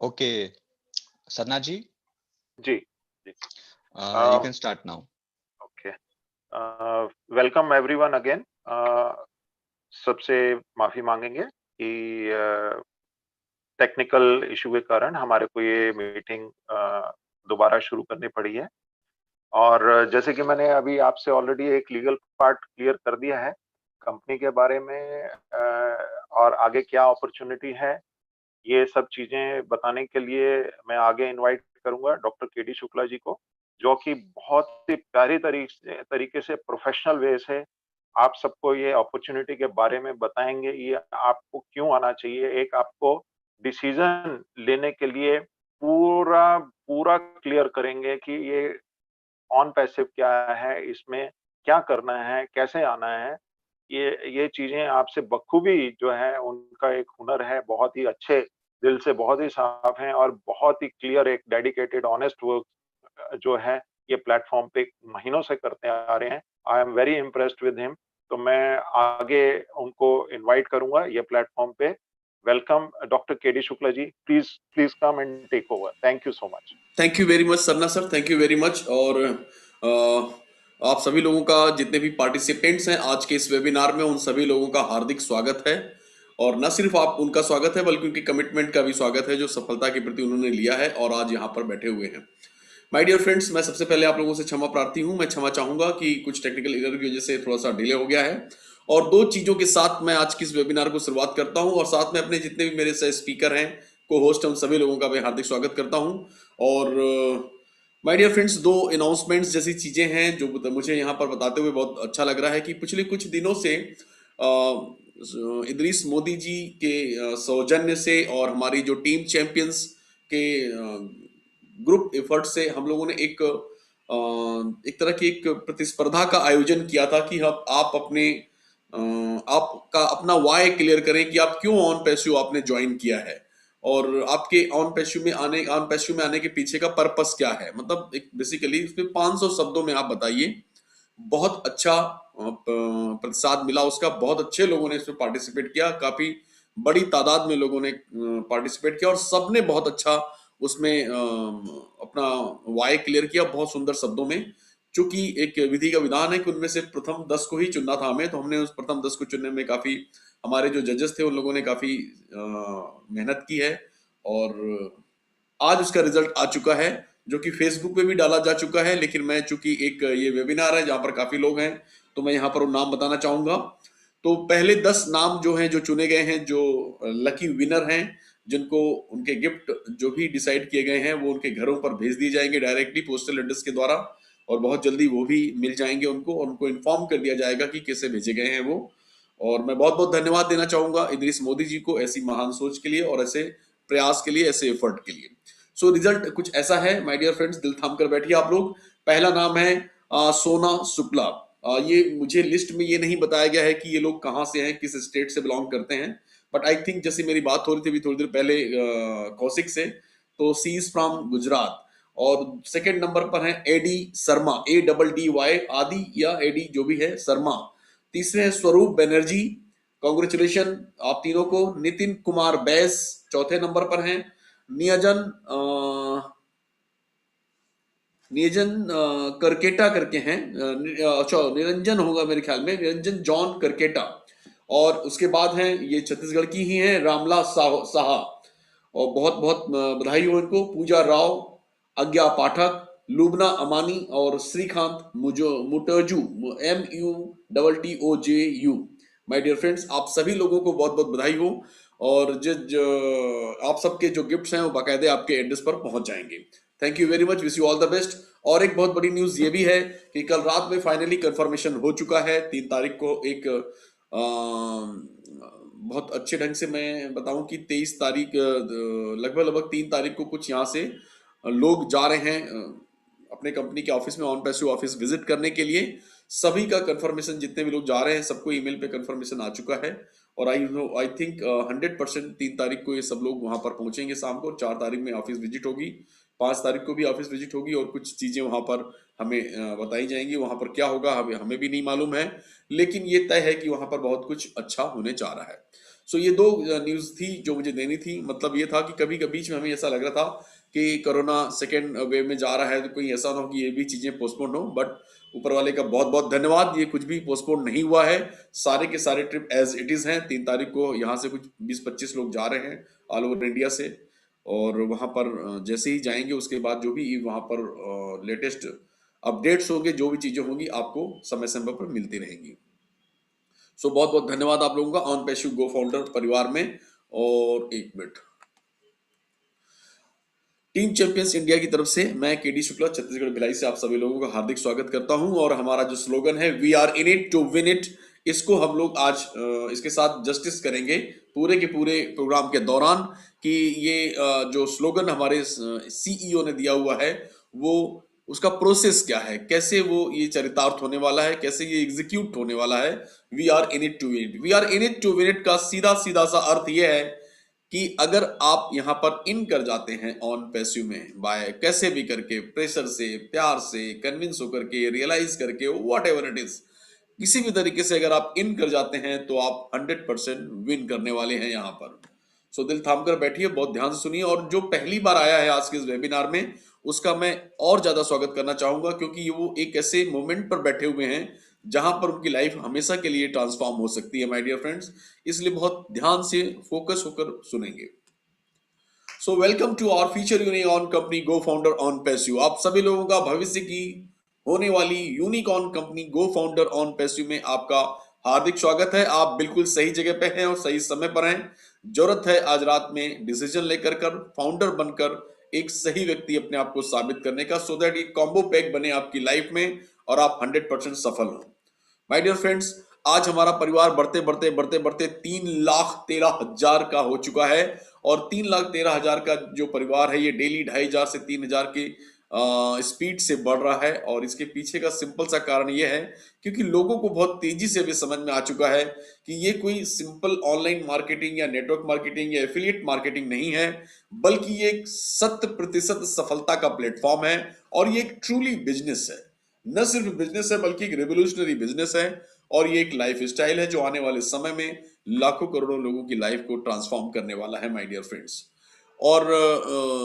Okay, Sarnaji, जी जी you can start now. Okay welcome everyone again. सबसे माफी मांगेंगे कि टेक्निकल इशू के कारण हमारे को ये मीटिंग दोबारा शुरू करनी पड़ी है। और जैसे कि मैंने अभी आपसे ऑलरेडी एक लीगल पार्ट क्लियर कर दिया है कंपनी के बारे में, और आगे क्या अपॉर्चुनिटी है, ये सब चीजें बताने के लिए मैं आगे इनवाइट करूंगा डॉक्टर केडी शुक्ला जी को, जो कि बहुत ही प्यारी तरीके से प्रोफेशनल वे से आप सबको ये अपॉर्चुनिटी के बारे में बताएंगे। ये आपको क्यों आना चाहिए, एक आपको डिसीजन लेने के लिए पूरा पूरा क्लियर करेंगे कि ये ऑन पैसिव क्या है, इसमें क्या करना है, कैसे आना है। ये चीजें आपसे बखूबी जो है उनका एक हुनर है, बहुत ही अच्छे दिल से बहुत ही साफ हैं और बहुत ही क्लियर एक डेडिकेटेड ऑनेस्ट वर्क जो है ये प्लेटफॉर्म पे महीनों से करते आ रहे हैं। I am very impressed with him. तो मैं आगे उनको इनवाइट करूंगा ये प्लेटफॉर्म पे। Welcome doctor KD Shukla ji, please please come and take over. Thank you so much. Thank you very much Sarna sir, thank you very much. और आप सभी लोगों का, जितने भी पार्टिसिपेंट्स हैं आज के इस वेबिनार में, उन सभी लोगों का हार्दिक स्वागत है। और न सिर्फ आप उनका स्वागत है बल्कि उनकी कमिटमेंट का भी स्वागत है जो सफलता के प्रति उन्होंने लिया है और आज यहाँ पर बैठे हुए हैं। माय डियर फ्रेंड्स, मैं सबसे पहले आप लोगों से क्षमा प्रार्थी हूँ। मैं क्षमा चाहूंगा कि कुछ टेक्निकल एरर की वजह से थोड़ा सा डिले हो गया है। और दो चीजों के साथ मैं आज की इस वेबिनार को शुरुआत करता हूँ और साथ में अपने जितने भी मेरे सह स्पीकर हैं, को होस्ट हैं, उन सभी लोगों का मैं हार्दिक स्वागत करता हूँ। और माय डियर फ्रेंड्स, दो अनाउंसमेंट्स जैसी चीजें हैं जो मुझे यहाँ पर बताते हुए बहुत अच्छा लग रहा है कि पिछले कुछ दिनों से इदरीस मोदी जी के सौजन्य से और हमारी जो टीम चैंपियंस के ग्रुप एफर्ट से हम लोगों ने एक तरह की एक प्रतिस्पर्धा का आयोजन किया था कि आप अपने आपका अपना वाई क्लियर करें कि आप क्यों ऑन पैसिव आपने ज्वाइन किया है और आपके ऑन पैसिव में आने के पीछे का पर्पस क्या है। मतलब एक बेसिकली उसमें 500 शब्दों में आप बताइए। बहुत अच्छा प्रतिसाद मिला उसका, बहुत अच्छे लोगों ने इसमें पार्टिसिपेट किया, काफी बड़ी तादाद में लोगों ने पार्टिसिपेट किया और सबने बहुत अच्छा उसमें अपना वाई क्लियर किया बहुत सुंदर शब्दों में। चूंकि एक विधि का विधान है कि उनमें से प्रथम 10 को ही चुनना था हमें, तो हमने उस प्रथम 10 को चुनने में काफी, हमारे जो जजेस थे उन लोगों ने काफी मेहनत की है और आज उसका रिजल्ट आ चुका है जो कि फेसबुक पे भी डाला जा चुका है। लेकिन मैं चूंकि एक ये वेबिनार है जहां पर काफी लोग हैं तो मैं यहाँ पर वो नाम बताना चाहूंगा। तो पहले 10 नाम जो हैं, जो चुने गए हैं, जो लकी विनर हैं, जिनको उनके गिफ्ट जो भी डिसाइड किए गए हैं वो उनके घरों पर भेज दिए जाएंगे डायरेक्टली पोस्टल एड्रेस के द्वारा और बहुत जल्दी वो भी मिल जाएंगे उनको और उनको इन्फॉर्म कर दिया जाएगा कि कैसे भेजे गए हैं वो। और मैं बहुत बहुत धन्यवाद देना चाहूंगा इदरीस मोदी जी को ऐसी महान सोच के लिए और ऐसे प्रयास के लिए, ऐसे एफर्ट के लिए। सो रिजल्ट कुछ ऐसा है माय डियर फ्रेंड्स, दिल थाम कर बैठिए आप लोग। पहला नाम है सोना शुक्ला। ये मुझे लिस्ट में ये नहीं बताया गया है कि ये लोग कहाँ से हैं, किस स्टेट से बिलोंग करते हैं, बट आई थिंक जैसे मेरी बात हो रही थी अभी थोड़ी देर पहले कौशिक से, तो सी इज फ्रॉम गुजरात। और सेकंड नंबर पर है एडी शर्मा, ADDY, आदि या एडी जो भी है, शर्मा। तीसरे है स्वरूप बनर्जी, कॉन्ग्रेचुलेशन आप तीनों को। नितिन कुमार बैस चौथे नंबर पर हैं। नियजन नियजन करकेटा करके हैं, अच्छा निरंजन होगा मेरे ख्याल में, निरंजन जॉन करकेटा। और उसके बाद हैं, ये छत्तीसगढ़ की ही हैं, रामला साहा, और बहुत बहुत बधाई हो इनको। पूजा राव, आज्ञा पाठक, लुबना अमानी और Shrikant Muttoju, MUTTOJU। My dear friends, आप सभी लोगों को बहुत बहुत बधाई हो और आप सबके जो गिफ्ट्स हैं वो बाकायदे आपके एड्रेस पर पहुंच जाएंगे। Thank you very much, wish you all the best. और एक बहुत बड़ी न्यूज ये भी है कि कल रात में फाइनली कंफर्मेशन हो चुका है 3 तारीख को। एक बहुत अच्छे ढंग से मैं बताऊं कि 23 तारीख, लगभग लगभग 3 तारीख को कुछ यहाँ से लोग जा रहे हैं अपने कंपनी के ऑफिस में, ऑन पैसिव ऑफिस विजिट करने के लिए। सभी का कंफर्मेशन, जितने भी लोग जा रहे हैं सबको ईमेल पे कंफर्मेशन आ चुका है और आई थिंक 100% 3 तारीख को ये सब लोग वहां पर पहुंचेंगे शाम को। 4 तारीख में ऑफिस विजिट होगी, 5 तारीख को भी ऑफिस विजिट होगी और कुछ चीजें वहां पर हमें बताई जाएंगी। वहां पर क्या होगा हमें भी नहीं मालूम है, लेकिन ये तय है कि वहां पर बहुत कुछ अच्छा होने जा रहा है। सो ये दो न्यूज थी जो मुझे देनी थी। मतलब ये था कि कभी कभी बीच में हमें ऐसा लग रहा था कि कोरोना सेकेंड वेव में जा रहा है, तो कोई ऐसा ना हो कि ये भी चीजें पोस्टपोन हो, बट ऊपर वाले का बहुत बहुत धन्यवाद, ये कुछ भी पोस्टपोन नहीं हुआ है। सारे के सारे ट्रिप एज इट इज हैं। 3 तारीख को यहाँ से कुछ 20-25 लोग जा रहे हैं ऑल ओवर इंडिया से, और वहां पर जैसे ही जाएंगे उसके बाद जो भी वहां पर लेटेस्ट अपडेट्स होंगे, जो भी चीजें होंगी आपको समय समय पर मिलती रहेंगी। सो बहुत बहुत धन्यवाद आप लोगों का ऑन पैशू गो फाउंडर परिवार में। और एक मिनट, टीम चैंपियंस इंडिया की तरफ से मैं केडी शुक्ला छत्तीसगढ़ भिलाई से आप सभी लोगों का हार्दिक स्वागत करता हूं। और हमारा जो स्लोगन है we are in it to win it, इसको हम लोग आज इसके साथ जस्टिस करेंगे पूरे के पूरे प्रोग्राम के दौरान कि ये जो स्लोगन हमारे सीईओ ने दिया हुआ है वो उसका प्रोसेस क्या है, कैसे वो ये चरितार्थ होने वाला है, कैसे ये एग्जीक्यूट होने वाला है। We are in it to win it, we are in it to win it का सीधा सीधा सा अर्थ ये है कि अगर आप यहां पर इन कर जाते हैं ऑन पैसिव में बाय कैसे भी करके, प्रेशर से, प्यार से, कन्विंस होकर के, रियलाइज करके, व्हाट एवर इट इज, किसी भी तरीके से अगर आप इन कर जाते हैं तो आप 100% विन करने वाले हैं यहां पर। सो दिल थाम कर बैठिए, बहुत ध्यान से सुनिए। और जो पहली बार आया है आज के इस वेबिनार में, उसका मैं और ज्यादा स्वागत करना चाहूंगा, क्योंकि वो एक ऐसे मोमेंट पर बैठे हुए हैं जहां पर उनकी लाइफ हमेशा के लिए ट्रांसफॉर्म हो सकती है माय डियर फ्रेंड्स, इसलिए बहुत ध्यान से फोकस होकर सुनेंगे। So welcome to our feature unicorn company go founder OnPassive. आप सभी लोगों का भविष्य की होने वाली unicorn company go founder OnPassive में आपका हार्दिक स्वागत है। आप बिल्कुल सही जगह पे हैं और सही समय पर हैं। जरूरत है आज रात में डिसीजन लेकर कर फाउंडर बनकर एक सही व्यक्ति अपने आप को साबित करने का, सो दैट ये कॉम्बो पैक बने आपकी लाइफ में और आप 100% सफल हो। माय डियर फ्रेंड्स, आज हमारा परिवार बढ़ते बढ़ते बढ़ते बढ़ते 3,13,000 का हो चुका है। और 3,13,000 का जो परिवार है ये डेली 2,500 से 3,000 की स्पीड से बढ़ रहा है। और इसके पीछे का सिंपल सा कारण ये है क्योंकि लोगों को बहुत तेजी से भी समझ में आ चुका है कि ये कोई सिंपल ऑनलाइन मार्केटिंग या नेटवर्क मार्केटिंग या एफिलिएट मार्केटिंग नहीं है, बल्कि ये एक 100% सफलता का प्लेटफॉर्म है। और ये एक ट्रूली बिजनेस है, न सिर्फ बिजनेस है बल्कि एक रेवोल्यूशनरी बिजनेस है। और ये एक लाइफ स्टाइल है जो आने वाले समय में लाखों करोड़ों लोगों की लाइफ को ट्रांसफॉर्म करने वाला है माय डियर फ्रेंड्स। और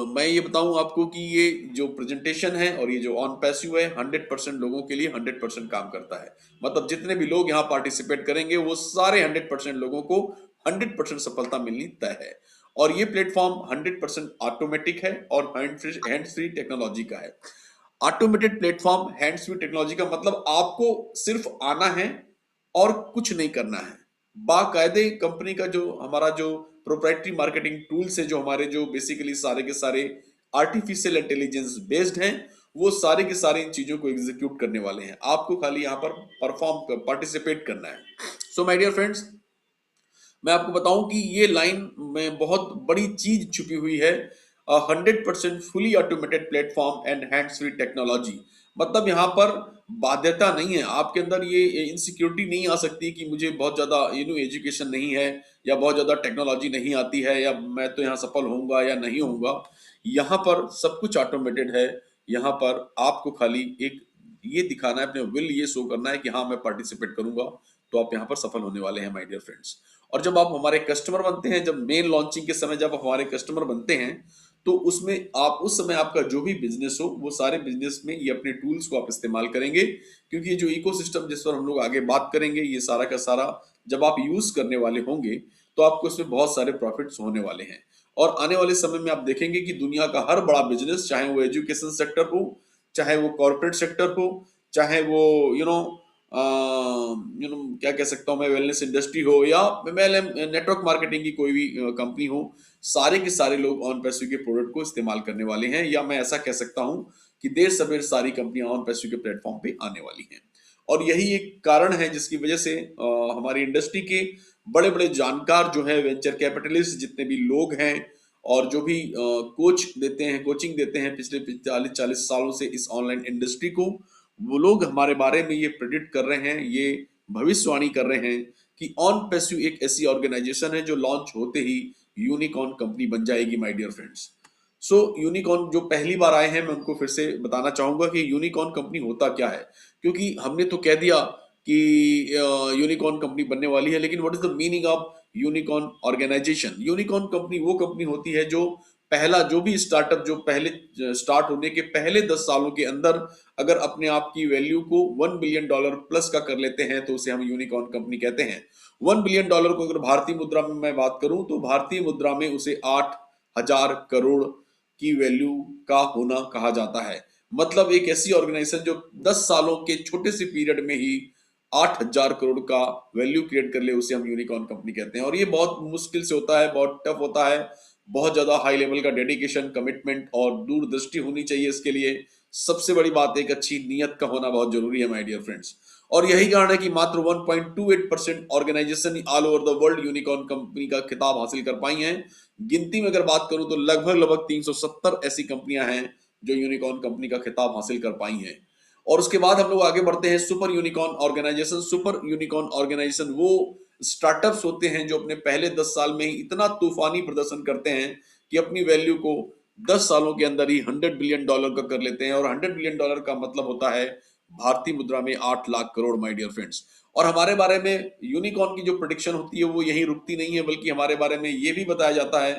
मैं ये बताऊं आपको कि ये जो प्रेजेंटेशन है और ये जो ऑन पैसिव है 100% लोगों के लिए 100% काम करता है। मतलब जितने भी लोग यहाँ पार्टिसिपेट करेंगे वो सारे 100% लोगों को 100% सफलता मिलनी तय है। और ये प्लेटफॉर्म 100% ऑटोमेटिक है और हैंड फ्री टेक्नोलॉजी का है। Automated platform hands free technology का मतलब आपको सिर्फ आना है और कुछ नहीं करना है। बाकायदे कंपनी का जो हमारा जो प्रोप्राइटरी मार्केटिंग टूल्स है, जो हमारे जो बेसिकली सारे के सारे आर्टिफिशियल इंटेलिजेंस बेस्ड हैं, वो सारे के सारे इन चीजों को एग्जीक्यूट करने वाले हैं। आपको खाली यहाँ पर परफॉर्म पार्टिसिपेट करना है। सो माय डियर फ्रेंड्स, मैं आपको बताऊं कि ये लाइन में बहुत बड़ी चीज छुपी हुई है। 100% fully automated platform and hands free technology, मतलब यहाँ पर बाध्यता नहीं है आपके अंदर, ये इनसिक्योरिटी नहीं आ सकती कि मुझे बहुत ज्यादा एजुकेशन नहीं है या बहुत ज्यादा टेक्नोलॉजी नहीं आती है या मैं तो यहाँ सफल होऊंगा या नहीं होऊंगा। यहाँ पर सब कुछ ऑटोमेटेड है। यहाँ पर आपको खाली एक ये दिखाना है, अपने विल ये शो करना है कि हाँ मैं पार्टिसिपेट करूंगा, तो आप यहाँ पर सफल होने वाले हैं माय डियर फ्रेंड्स। और जब आप हमारे कस्टमर बनते हैं, जब मेन लॉन्चिंग के समय जब आप हमारे कस्टमर बनते हैं, तो उसमें आप उस समय आपका जो भी बिजनेस हो वो सारे बिजनेस में ये अपने टूल्स को आप इस्तेमाल करेंगे, क्योंकि ये जो इकोसिस्टम जिस पर हम लोग आगे बात करेंगे, ये सारा का सारा जब आप यूज करने वाले होंगे तो आपको इसमें बहुत सारे प्रॉफिट्स होने वाले हैं। और आने वाले समय में आप देखेंगे कि दुनिया का हर बड़ा बिजनेस, चाहे वो एजुकेशन सेक्टर हो, चाहे वो कॉर्पोरेट सेक्टर हो, चाहे वो क्या कह सकता हूं मैं, वेलनेस इंडस्ट्री हो या नेटवर्क मार्केटिंग की कोई भी कंपनी हो, सारे के सारे लोग ऑन पैसिव के प्रोडक्ट को इस्तेमाल करने वाले हैं। या मैं ऐसा कह सकता हूं कि देर सवेर सारी कंपनियां ऑन पैसिव के प्लेटफॉर्म पे आने वाली हैं। और यही एक कारण है जिसकी वजह से हमारी इंडस्ट्री के बड़े बड़े जानकार जो है, वेंचर कैपिटलिस्ट जितने भी लोग हैं और जो भी कोच देते हैं, कोचिंग देते हैं पिछले 40 सालों से इस ऑनलाइन इंडस्ट्री को, वो लोग हमारे बारे में ये प्रेडिक्ट कर रहे हैं, ये भविष्यवाणी कर रहे हैं कि ऑन पैसिव एक ऐसी ऑर्गेनाइजेशन है जो लॉन्च होते ही यूनिकॉर्न कंपनी बन जाएगी my dear friends. So unicorn जो पहली बार आए हैं, मैं उनको फिर से बताना चाहूंगा कि यूनिकॉर्न कंपनी होता क्या है, क्योंकि हमने तो कह दिया कि यूनिकॉर्न कंपनी बनने वाली है, लेकिन what is the meaning of unicorn organisation. Unicorn company वो कंपनी होती है जो पहला जो भी स्टार्टअप जो पहले स्टार्ट होने के पहले 10 सालों के अंदर अगर अपने आप की वैल्यू को $1 बिलियन प्लस का कर लेते हैं तो उसे हम यूनिकॉर्न कंपनी कहते हैं। $1 बिलियन को अगर भारतीय मुद्रा में मैं बात करूं तो भारतीय मुद्रा में उसे 8,000 करोड़ की वैल्यू का होना कहा जाता है। मतलब एक ऐसी ऑर्गेनाइजेशन जो 10 सालों के छोटे से पीरियड में ही 8,000 करोड़ का वैल्यू क्रिएट कर ले उसे हम यूनिकॉर्न कंपनी कहते हैं। और ये बहुत मुश्किल से होता है, बहुत टफ होता है, बहुत ज्यादा हाई लेवल का डेडिकेशन, कमिटमेंट और दूरदृष्टि होनी चाहिए इसके लिए। सबसे बड़ी बात एक अच्छी नीयत का होना बहुत जरूरी है माय डियर फ्रेंड्स। और यही कारण है कि मात्र 1.28% organisation all over the world unicorn company का खिताब हासिल कर पाई हैं। गिनती में अगर बात करूं तो लगभग 370 ऐसी कंपनियां हैं जो यूनिकॉर्न कंपनी का खिताब हासिल कर पाई हैं। और उसके बाद हम लोग आगे बढ़ते हैं super unicorn organisation. Super unicorn organisation वो स्टार्टअप्स होते हैं जो अपने पहले 10 साल में ही इतना तूफानी प्रदर्शन करते हैं कि अपनी वैल्यू को 10 सालों के अंदर ही $100 बिलियन का कर लेते हैं। और $100 बिलियन का मतलब होता है भारतीय मुद्रा में 8 lakh crore my dear friends. और हमारे बारे में यूनिकॉर्न की जो प्रेडिक्शन होती है वो यही रुकती नहीं है, बल्कि हमारे बारे में ये भी बताया जाता है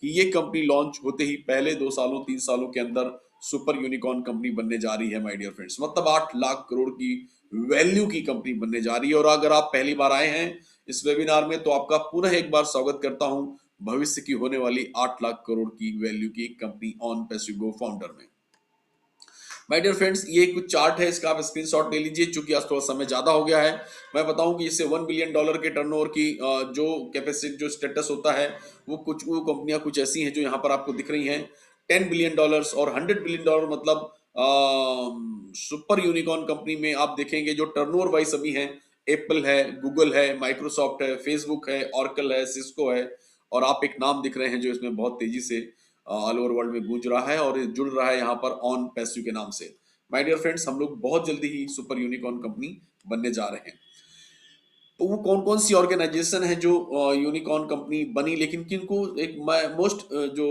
कि ये कंपनी लॉन्च होते ही पहले 2 सालों 3 सालों के अंदर सुपर यूनिकॉर्न कंपनी बनने जा रही है माय डियर फ्रेंड्स। मतलब 8 लाख करोड़ की वैल्यू की कंपनी बनने जा रही है। और अगर आप पहली बार आए हैं इस वेबिनार में तो आपका पुनः एक बार स्वागत करता हूं भविष्य की होने वाली 8 लाख करोड़ की वैल्यू की कंपनी ऑन पैसिव फाउंडर में। माय डियर फ्रेंड्स, ये कुछ चार्ट है, इसका आप स्क्रीनशॉट ले लीजिए। चूंकि आज थोड़ा समय ज्यादा हो गया है, मैं बताऊं कि इससे $1 बिलियन के टर्नओवर की जो कैपेसिटी जो स्टेटस होता है वो कंपनियां कुछ ऐसी हैं जो यहाँ पर आपको दिख रही हैं। $10 बिलियन और $100 बिलियन मतलब सुपर यूनिकॉर्न कंपनी में आप देखेंगे जो टर्नओवर वाइज अभी हैं, एप्पल है, गूगल है, माइक्रोसॉफ्ट है, फेसबुक है, ऑरेकल है, सिस्को है। और आप एक नाम दिख रहे हैं जो इसमें बहुत तेजी से ऑल ओवर वर्ल्ड में गूंज रहा है और जुड़ रहा है यहाँ पर ऑन पैसिव के नाम से। माय डियर फ्रेंड्स, हम लोग बहुत जल्दी ही सुपर यूनिकॉर्न कंपनी बनने जा रहे हैं। तो वो कौन कौन सी ऑर्गेनाइजेशन है जो यूनिकॉर्न कंपनी बनी, लेकिन किनको एक मोस्ट जो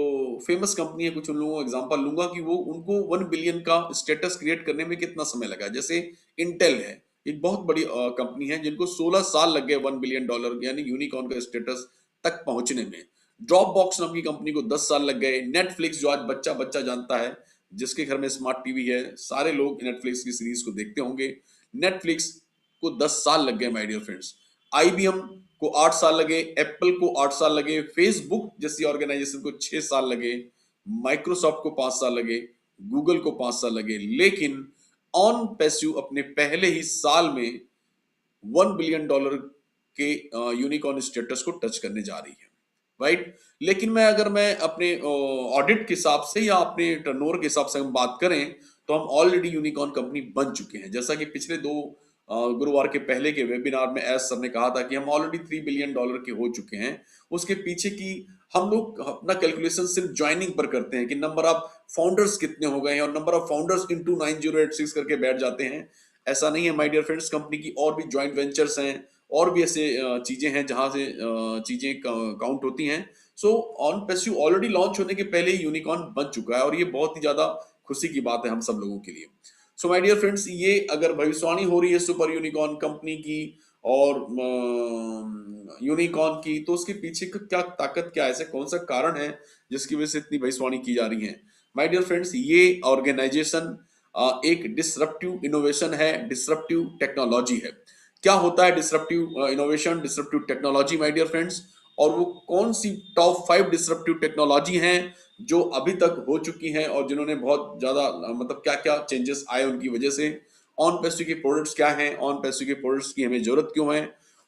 फेमस कंपनी है कुछ उन लोगों को एग्जांपल लूंगा कि वो उनको 1 बिलियन का स्टेटस क्रिएट करने में कितना समय लगा। जैसे इंटेल है, एक बहुत बड़ी कंपनी है जिनको 16 साल लग गए $1 बिलियन यानी यूनिकॉर्न का स्टेटस तक पहुंचने में। ड्रॉप बॉक्स नाम की कंपनी को 10 साल लग गए। नेटफ्लिक्स जो आज बच्चा बच्चा जानता है, जिसके घर में स्मार्ट टीवी है, सारे लोग नेटफ्लिक्स की सीरीज को देखते होंगे। नेटफ्लिक्स को 10 साल लग गए माय डियर फ्रेंड्स। आईबीएम को 8 साल लगे, एप्पल को 8 साल लगे, फेसबुक जैसी ऑर्गेनाइजेशन को 6 साल लगे, माइक्रोसॉफ्ट को 5 साल लगे, गूगल को 5 साल लगे। लेकिन ऑन पैसिव अपने पहले ही साल में $1 बिलियन के यूनिकॉर्न स्टेटस को टच करने जा रही है, राइट। लेकिन अगर मैं अपने ऑडिट के हिसाब से या अपने टर्नओवर के हिसाब से हम बात करें तो हम ऑलरेडी यूनिकॉर्न कंपनी बन चुके हैं। जैसा कि पिछले 2 गुरुवार के पहले के वेबिनार में एस सर ने कहा था कि हम ऑलरेडी $3 बिलियन के हो चुके हैं। उसके पीछे की हम लोग अपना कैलकुलेशन सिर्फ ज्वाइनिंग पर करते हैं कि नंबर ऑफ फाउंडर्स कितने हो गए हैं और नंबर ऑफ फाउंडर्स इनटू 9086 करके बैठ जाते हैं। ऐसा नहीं है माय डियर फ्रेंड्स, कंपनी की और भी ज्वाइंट वेंचर्स हैं और भी ऐसे चीजें हैं जहां से चीजें काउंट होती हैं। So on passive already launch होने के पहले ही यूनिकॉर्न बन चुका है और ये बहुत ही ज्यादा खुशी की बात है हम सब लोगों के लिए। सो माय डियर फ्रेंड्स, ये अगर भविष्यवाणी हो रही है सुपर यूनिकॉर्न कंपनी की और यूनिकॉर्न की, तो उसके पीछे का क्या ताकत, क्या ऐसे कौन सा कारण है जिसकी वजह से इतनी भविष्यवाणी की जा रही है। माय डियर फ्रेंड्स, ये ऑर्गेनाइजेशन एक डिसरप्टिव इनोवेशन है, डिसरप्टिव टेक्नोलॉजी है। क्या होता है disruptive innovation, disruptive technology my dear friends, और वो कौन सी टॉप 5 डिसरप्टिव टेक्नोलॉजी हैं जो अभी तक हो चुकी हैं और जिन्होंने बहुत ज्यादा मतलब क्या क्या चेंजेस आए उनकी वजह से। ऑन पैसिव के प्रोडक्ट्स क्या हैं, ऑन पैसिव के प्रोडक्ट्स की हमें जरूरत क्यों है,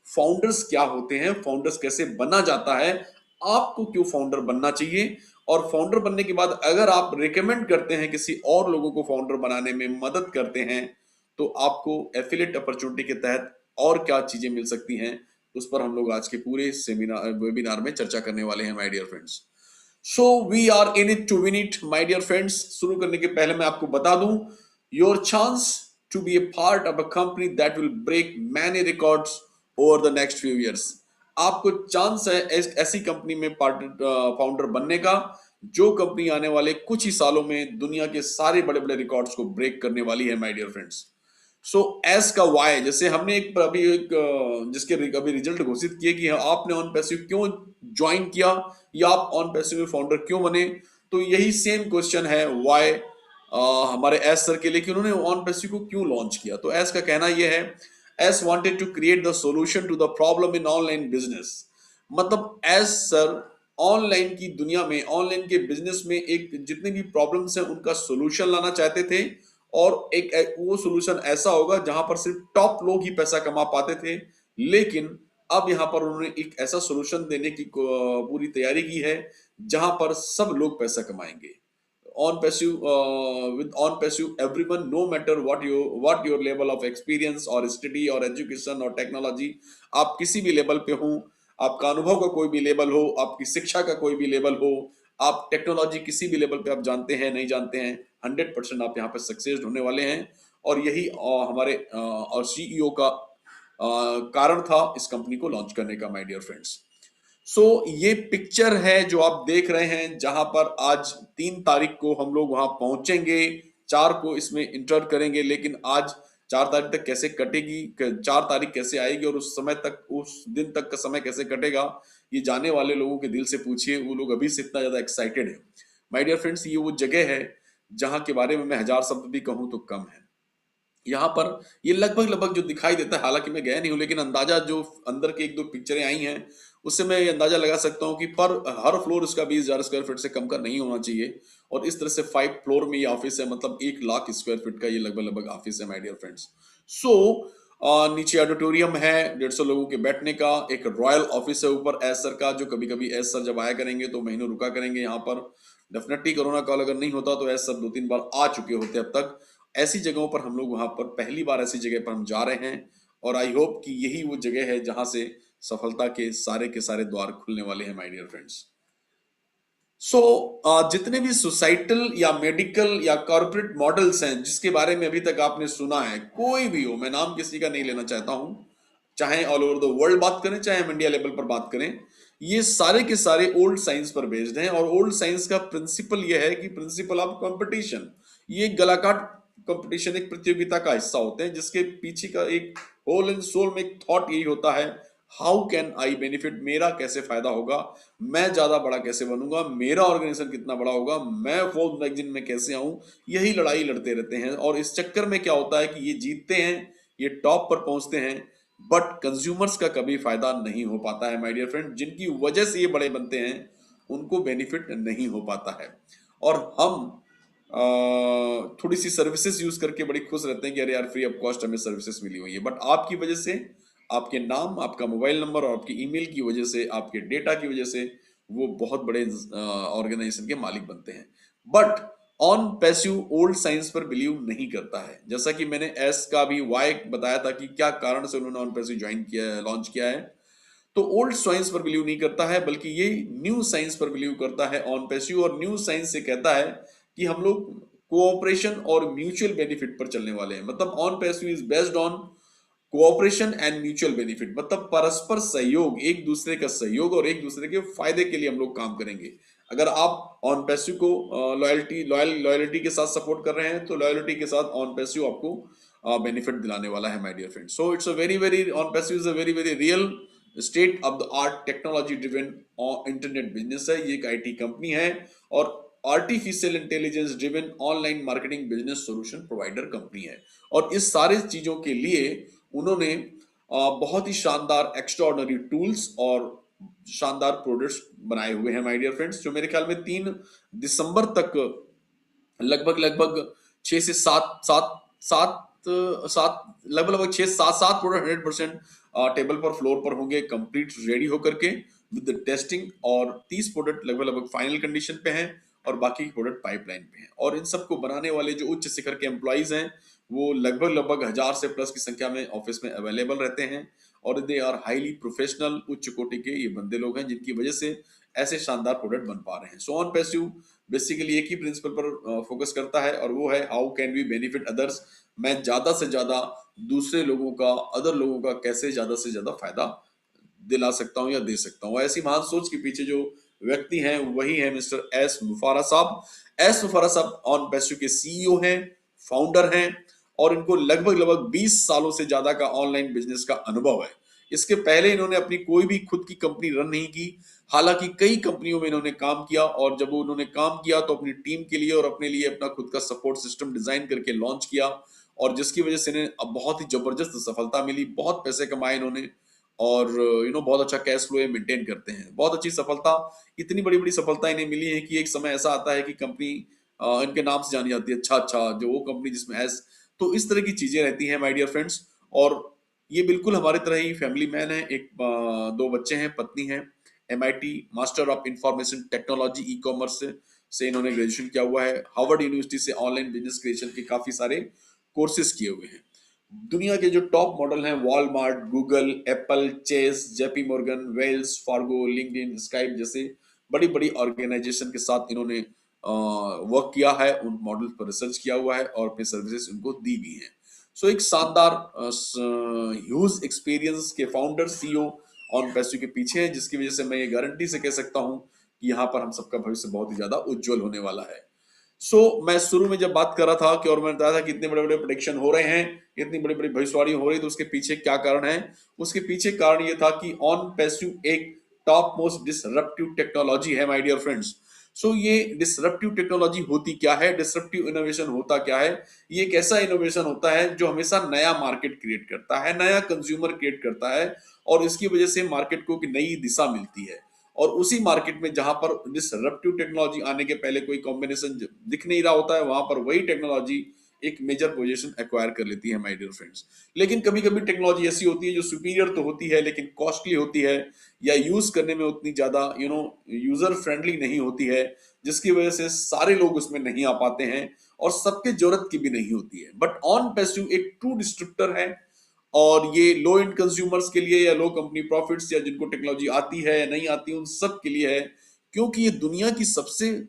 फाउंडर्स क्या होते हैं, फाउंडर्स कैसे बना जाता है, आपको क्यों फाउंडर बनना चाहिए, और फाउंडर बनने के बाद अगर आप रिकमेंड करते हैं किसी और लोगों को फाउंडर बनाने में मदद करते हैं तो आपको एफिलिएट अपॉर्चुनिटी के तहत और क्या चीजें मिल सकती हैं, उस पर हम लोग आज के पूरे सेमिनार वेबिनार में चर्चा करने वाले हैं my dear friends. So we are in it to win it my dear friends. शुरू करने के पहले मैं आपको बता दूं, your chance to be a part of a company that will break many records over the next few years. आपको chance है ऐसी कंपनी में फाउंडर बनने का जो कंपनी आने वाले कुछ ही सालों में दुनिया के सारे बड़े बड़े रिकॉर्ड्स को ब्रेक करने वाली है my dear friends. So Ash का वाई, जैसे हमने जिसके अभी रिजल्ट घोषित किए कि आपने ऑन पैसिव क्यों ज्वाइन किया या आप ऑन पैसिव में फाउंडर क्यों बने, तो यही सेम क्वेश्चन है वाई हमारे एस सर के लिए कि उन्होंने ऑन पैसिव को क्यों लॉन्च किया। तो एस का कहना यह है, Ash wanted to create the solution to the problem in online business. मतलब एस सर ऑनलाइन की दुनिया में, ऑनलाइन के बिजनेस में एक जितनी भी प्रॉब्लम्स हैं उनका सॉल्यूशन लाना चाहते थे, और वो सॉल्यूशन ऐसा होगा जहां पर सिर्फ टॉप लोग ही पैसा कमा पाते थे। लेकिन अब यहां पर उन्होंने एक ऐसा सॉल्यूशन देने की पूरी तैयारी की है जहां पर सब लोग पैसा कमाएंगे। on passive with on passive everyone, no matter what your level of experience or study or education or technology, आप किसी भी लेवल पे हो, आपका अनुभव का कोई भी लेवल हो, आपकी शिक्षा का कोई भी लेवल हो, आप टेक्नोलॉजी किसी भी लेवल पे आप जानते हैं नहीं जानते हैं, 100% आप यहाँ पे सक्सेस होने वाले हैं। और यही हमारे और सीईओ का कारण था इस कंपनी को लॉन्च करने का, माय डियर फ्रेंड्स। सो ये पिक्चर है जो आप देख रहे हैं, जहां पर आज 3 तारीख को हम लोग वहां पहुंचेंगे, 4 को इसमें इंटर करेंगे, लेकिन आज 4 तारीख तक कैसे कटेगी, 4 तारीख कैसे आएगी और उस समय तक, उस दिन तक का समय कैसे कटेगा, ये जाने वाले लोगों के दिल से पूछिए, वो लोग अभी से इतना ज्यादा एक्साइटेड है। माय डियर फ्रेंड्स, ये वो जगह है जहां के बारे में मैं 1000 शब्द भी कहूं तो कम है। यहाँ पर ये लगभग लगभग जो दिखाई देता है, हालांकि मैं गया नहीं हूं, लेकिन अंदाजा जो अंदर की 1-2 पिक्चरें आई हैं उससे मैं ये अंदाजा लगा सकता हूँ कि पर हर फ्लोर इसका 20,000 स्क्वायर फीट से कम का नहीं होना चाहिए। और इस तरह से 5 फ्लोर में ये ऑफिस है, मतलब 1 लाख स्क्वायर फीट का ये लगभग लगभग ऑफिस है, माय डियर फ्रेंड्स। सो नीचे ऑडिटोरियम है 150 लोगों के बैठने का, एक रॉयल ऑफिस है ऊपर एस सर का, जो कभी कभी एस सर जब आया करेंगे तो महीनों रुका करेंगे यहाँ पर। डेफिनेटली कोरोना कॉल अगर नहीं होता तो एस सर 2-3 बार आ चुके होते अब तक। ऐसी जगहों पर हम लोग वहां पर पहली बार ऐसी जगह पर हम जा रहे हैं, और आई होप कि यही वो जगह है जहां से सफलता के सारे द्वार खुलने वाले हैं, माय डियर फ्रेंड्स। सो जितने भी सोसाइटल या मेडिकल या कॉर्पोरेट मॉडल्स हैं जिसके बारे में अभी तक आपने सुना है, कोई भी हो, मैं नाम किसी का नहीं लेना चाहता हूं, चाहे ऑल ओवर द वर्ल्ड बात करें चाहे हम इंडिया लेवल पर बात करें, ये सारे के सारे ओल्ड साइंस पर बेस्ड हैं। और ओल्ड साइंस का प्रिंसिपल ये है कि प्रिंसिपल ऑफ कंपटीशन, ये गलाकाट कंपटीशन एक प्रतियोगिता का हिस्सा होते हैं, जिसके पीछे का एक होल एंड सोल में एक थॉट यही होता है, हाउ कैन आई बेनिफिट, मेरा कैसे फायदा होगा, मैं ज्यादा बड़ा कैसे बनूंगा, मेरा ऑर्गेनाइजेशन कितना बड़ा होगा, मैं फोर्ब्स मैगजीन में कैसे आऊं, यही लड़ाई लड़ते रहते हैं। और इस चक्कर में क्या होता है कि ये जीतते हैं, ये टॉप पर पहुंचते हैं, बट कंज्यूमर्स का कभी फायदा नहीं हो पाता है, माय डियर फ्रेंड। जिनकी वजह से ये बड़े बनते हैं उनको बेनिफिट नहीं हो पाता है। और हम थोड़ी सी सर्विसेज यूज करके बड़ी खुश रहते हैं कि अरे यार फ्री ऑफ कॉस्ट हमें सर्विसेज मिली हुई है, बट आपकी वजह से, आपके नाम, आपका मोबाइल नंबर और आपकी ईमेल की वजह से, आपके डेटा की वजह से वो बहुत बड़े ऑर्गेनाइजेशन के मालिक बनते हैं। But on passive old science पर बिलीव नहीं करता है, जैसा कि मैंने एस का भी वाई बताया था कि क्या कारण से उन्होंने ऑन पैसिव ज्वाइन किया है, लॉन्च किया है। तो ओल्ड साइंस पर बिलीव नहीं करता है, बल्कि ये न्यू साइंस पर बिलीव करता है ऑन पैसिव। और न्यू साइंस से कहता है कि हम लोग कोऑपरेशन और म्यूचुअल बेनिफिट पर चलने वाले हैं। मतलब on passive is based on cooperation and mutual benefit, मतलब परस्पर सहयोग, एक दूसरे का सहयोग और एक दूसरे के फायदे के लिए हम लोग काम करेंगे। अगर आप ऑन पैसिव को लॉयल्टी के साथ सपोर्ट कर रहे हैं तो लॉयल्टी के साथ ऑन पैसिव आपको बेनिफिट दिलाने वाला है, my dear friends. So it's a very OnPassive is a very real state of the art technology driven internet business है। ये एक आईटी कंपनी है और artificial intelligence driven online marketing business solution provider company है। और इस सारे चीजों के लिए उन्होंने बहुत ही शानदार एक्स्ट्राऑर्डिनरी टूल्स और शानदार प्रोडक्ट्स बनाए हुए हैं, माय डियर फ्रेंड्स, जो मेरे ख्याल में 3 दिसंबर तक लगभग 6 से 7 प्रोडक्ट 100% टेबल पर फ्लोर पर होंगे, कंप्लीट रेडी होकर के विद टेस्टिंग। और 30 प्रोडक्ट लगभग फाइनल कंडीशन पे हैं और बाकी प्रोडक्ट पाइपलाइन पे हैं। और इन सबको बनाने वाले जो उच्च शिखर के एम्प्लॉइज हैं वो लगभग 1000 से प्लस की संख्या में ऑफिस में अवेलेबल रहते हैं। और दे आर हाईली प्रोफेशनल, उच्च कोटि के ये बंदे लोग हैं जिनकी वजह से ऐसे शानदार प्रोडक्ट बन पा रहे हैं। सो ऑन पैसिव बेसिकली एक ही प्रिंसिपल पर फोकस करता है और वो है how can we benefit others, मैं ज्यादा से ज्यादा दूसरे लोगों का, अदर लोगों का कैसे ज्यादा से ज्यादा फायदा दिला सकता हूं या दे सकता हूं। ऐसी महान सोच के पीछे जो व्यक्ति हैं वही है मिस्टर एस मुफारा साहब। एस मुफारा साहब ऑन पैसिव के सीईओ हैं, फाउंडर हैं और इनको लगभग 20 सालों से ज्यादा का ऑनलाइन बिजनेस का अनुभव है। इसके पहले इन्होंने अपनी कोई भी खुद की कंपनी रन नहीं की, हालांकि कई कंपनियों में इन्होंने काम किया, और जब उन्होंने काम किया तो अपनी टीम के लिए और अपने लिए अपना खुद का सपोर्ट सिस्टम डिजाइन करके लॉन्च किया, और जिसकी वजह से इन्हें अब बहुत ही जबरदस्त सफलता मिली, बहुत पैसे कमाए इन्होंने, और बहुत अच्छा कैश फ्लो मेंटेन करते हैं, बहुत अच्छी सफलता। इतनी बड़ी बड़ी सफलता इन्हें मिली है कि एक समय ऐसा आता है कि कंपनी इनके नाम से जानी जाती है, अच्छा जो वो कंपनी जिसमें एस, तो इस तरह की चीजें रहती हैं माय डियर फ्रेंड्स। और ये बिल्कुल हमारी तरह ही फैमिली मैन है, एक दो बच्चे हैं, पत्नी है, MIT master of information technology e commerce से इन्होंने ग्रेजुएशन किया हुआ है, हार्वर्ड यूनिवर्सिटी से ऑनलाइन बिजनेस क्रिएशन के काफी सारे कोर्सेज किए हुए हैं। दुनिया के जो टॉप मॉडल हैं, Walmart, Google, Apple, Chase, JP Morgan, Wells Fargo, LinkedIn, Skype जैसे बड़ी बड़ी ऑर्गेनाइजेशन के साथ इन्होंने वर्क किया है, उन मॉडल पर रिसर्च किया हुआ है और अपनी सर्विसेज उनको दी भी हैं। सो एक शानदार ह्यूज एक्सपीरियंस के फाउंडर CEO ऑन पैसो के पीछे हैं, जिसकी वजह से मैं ये गारंटी से कह सकता हूं कि यहाँ पर हम सबका भविष्य बहुत ही ज्यादा उज्जवल होने वाला है। मैं शुरू में जब बात कर रहा था कि, और मैंने बताया था कि इतने बड़े बड़े प्रेडिक्शन हो रहे हैं, इतनी बड़ी बड़ी भविष्यवाणी हो रही है, तो उसके पीछे क्या कारण है? उसके पीछे कारण ये था कि ऑन पैसिव एक टॉप मोस्ट डिसरप्टिव टेक्नोलॉजी है माय डियर फ्रेंड्स। ये डिसरप्टिव टेक्नोलॉजी होती क्या है, डिसरप्टिव इनोवेशन होता क्या है? ये एक ऐसा इनोवेशन होता है जो हमेशा नया मार्केट क्रिएट करता है, नया कंज्यूमर क्रिएट करता है, और इसकी वजह से मार्केट को एक नई दिशा मिलती है। और उसी मार्केट में जहां पर डिसरप्टिव टेक्नोलॉजी आने के पहले कोई कॉम्बिनेशन दिख नहीं रहा होता है, वहां पर वही टेक्नोलॉजी एक मेजर पोजीशन एक्वायर कर लेती है माय डियर फ्रेंड्स। लेकिन कभी कभी टेक्नोलॉजी ऐसी होती है जो सुपीरियर तो होती है लेकिन कॉस्टली होती है, या यूज करने में उतनी ज्यादा यूजर फ्रेंडली नहीं होती है, जिसकी वजह से सारे लोग उसमें नहीं आ पाते हैं और सबके जरूरत की भी नहीं होती है। बट ऑन पैसिव एक ट्रू डिस्ट्रप्टर है, और ये लो एंड कंज्यूमर्स के लिए, या लो कंपनी प्रॉफिट्स, या जिनको टेक्नोलॉजी आती है या नहीं आती, उन सब के लिए है, क्योंकि ये दुनिया की सबसे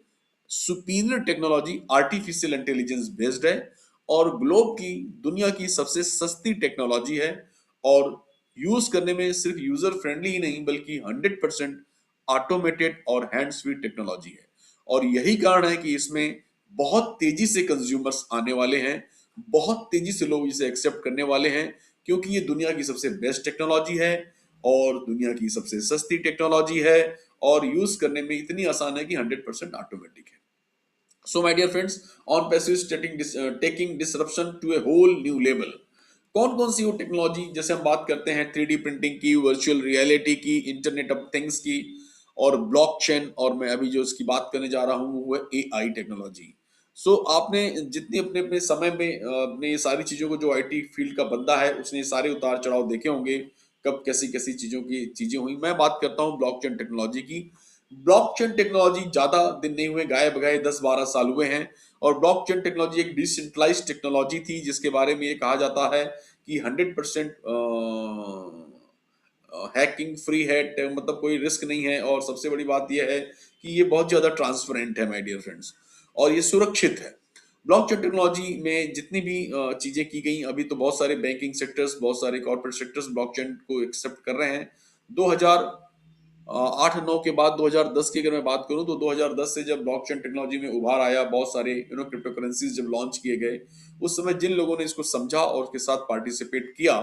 superior technology artificial intelligence based है, और ग्लोब की दुनिया की सबसे सस्ती टेक्नोलॉजी है, और यूज करने में सिर्फ यूजर फ्रेंडली ही नहीं बल्कि 100% ऑटोमेटेड और हैंड्स फ्री टेक्नोलॉजी है। और यही कारण है कि इसमें बहुत तेजी से कंज्यूमर्स आने वाले हैं, बहुत तेजी से लोग इसे एक्सेप्ट करने वाले हैं, क्योंकि ये दुनिया की सबसे बेस्ट टेक्नोलॉजी है और दुनिया की सबसे सस्ती टेक्नोलॉजी है, और यूज करने में इतनी आसान है कि 100% ऑटोमेटिक है। So my dear friends, OnPassive taking disruption to a whole new level. कौन कौन सी वो टेक्नोलॉजी, जैसे हम बात करते हैं 3D प्रिंटिंग की, वर्चुअल रियलिटी की, इंटरनेट ऑफ थिंग्स की, और ब्लॉकचेन, और मैं अभी जो इसकी बात करने जा रहा हूं वो है AI टेक्नोलॉजी। आपने जितनी अपने अपने समय में अपने ये सारी चीजों को, जो IT फील्ड का बंदा है उसने ये सारे उतार चढ़ाव देखे होंगे, कब कैसी कैसी चीजों की चीजें हुई। मैं बात करता हूँ ब्लॉकचेन टेक्नोलॉजी की। ब्लॉकचेन टेक्नोलॉजी ज्यादा दिन नहीं हुए, गाये बगाए 10-12 साल हुए हैं, और ब्लॉकचेन टेक्नोलॉजी एक डिसेंट्रलाइज्ड टेक्नोलॉजी थी, जिसके बारे में ये कहा जाता है कि 100% हैकिंग फ्री है, मतलब कोई रिस्क नहीं है, और सबसे बड़ी बात यह है कि ये बहुत ज्यादा ट्रांसपेरेंट है माय डियर फ्रेंड्स, और ये सुरक्षित है। ब्लॉकचेन टेक्नोलॉजी में जितनी भी चीजें की गई, अभी तो बहुत सारे बैंकिंग सेक्टर्स, बहुत सारे कॉर्पोरेट सेक्टर्स ब्लॉकचेन को एक्सेप्ट कर रहे हैं। 2008-9 के बाद 2010 की अगर मैं बात करूं, तो 2010 से जब ब्लॉकचेन टेक्नोलॉजी में उभार आया, बहुत सारे क्रिप्टो करेंसीज जब लॉन्च किए गए, उस समय जिन लोगों ने इसको समझा और उसके साथ पार्टिसिपेट किया,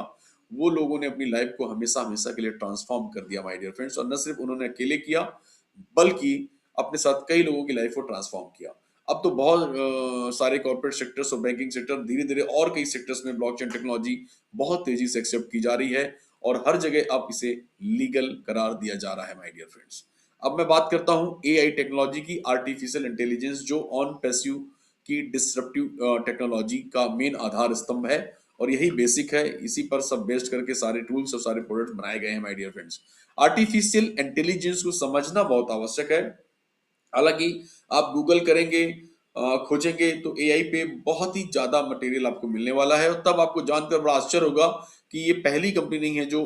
वो लोगों ने अपनी लाइफ को हमेशा हमेशा के लिए ट्रांसफॉर्म कर दिया माय डियर फ्रेंड्स। और न सिर्फ उन्होंने अकेले किया, बल्कि अपने साथ कई लोगों की लाइफ को ट्रांसफॉर्म किया। अब तो बहुत सारे कॉर्पोरेट सेक्टर्स और बैंकिंग सेक्टर, धीरे धीरे और कई सेक्टर्स में ब्लॉकचेन टेक्नोलॉजी बहुत तेजी से एक्सेप्ट की जा रही है, और हर जगह अब इसे लीगल करार दिया जा रहा है माय डियर फ्रेंड्स। अब मैं बात करता हूं AI टेक्नोलॉजी की, आर्टिफिशियल इंटेलिजेंस, जो ऑन पैसिव की डिसरप्टिव टेक्नोलॉजी का मेन आधार स्तंभ है, और यही बेसिक है, इसी पर सब बेस्ड करके सारे टूल्स और सारे प्रोडक्ट्स बनाए गए हैं my dear friends. Artificial intelligence को समझना बहुत आवश्यक है। हालांकि आप गूगल करेंगे, खोजेंगे, तो AI पे बहुत ही ज्यादा मटेरियल आपको मिलने वाला है, और तब आपको जानकर बड़ा आश्चर्य होगा कि ये पहली कंपनी नहीं है जो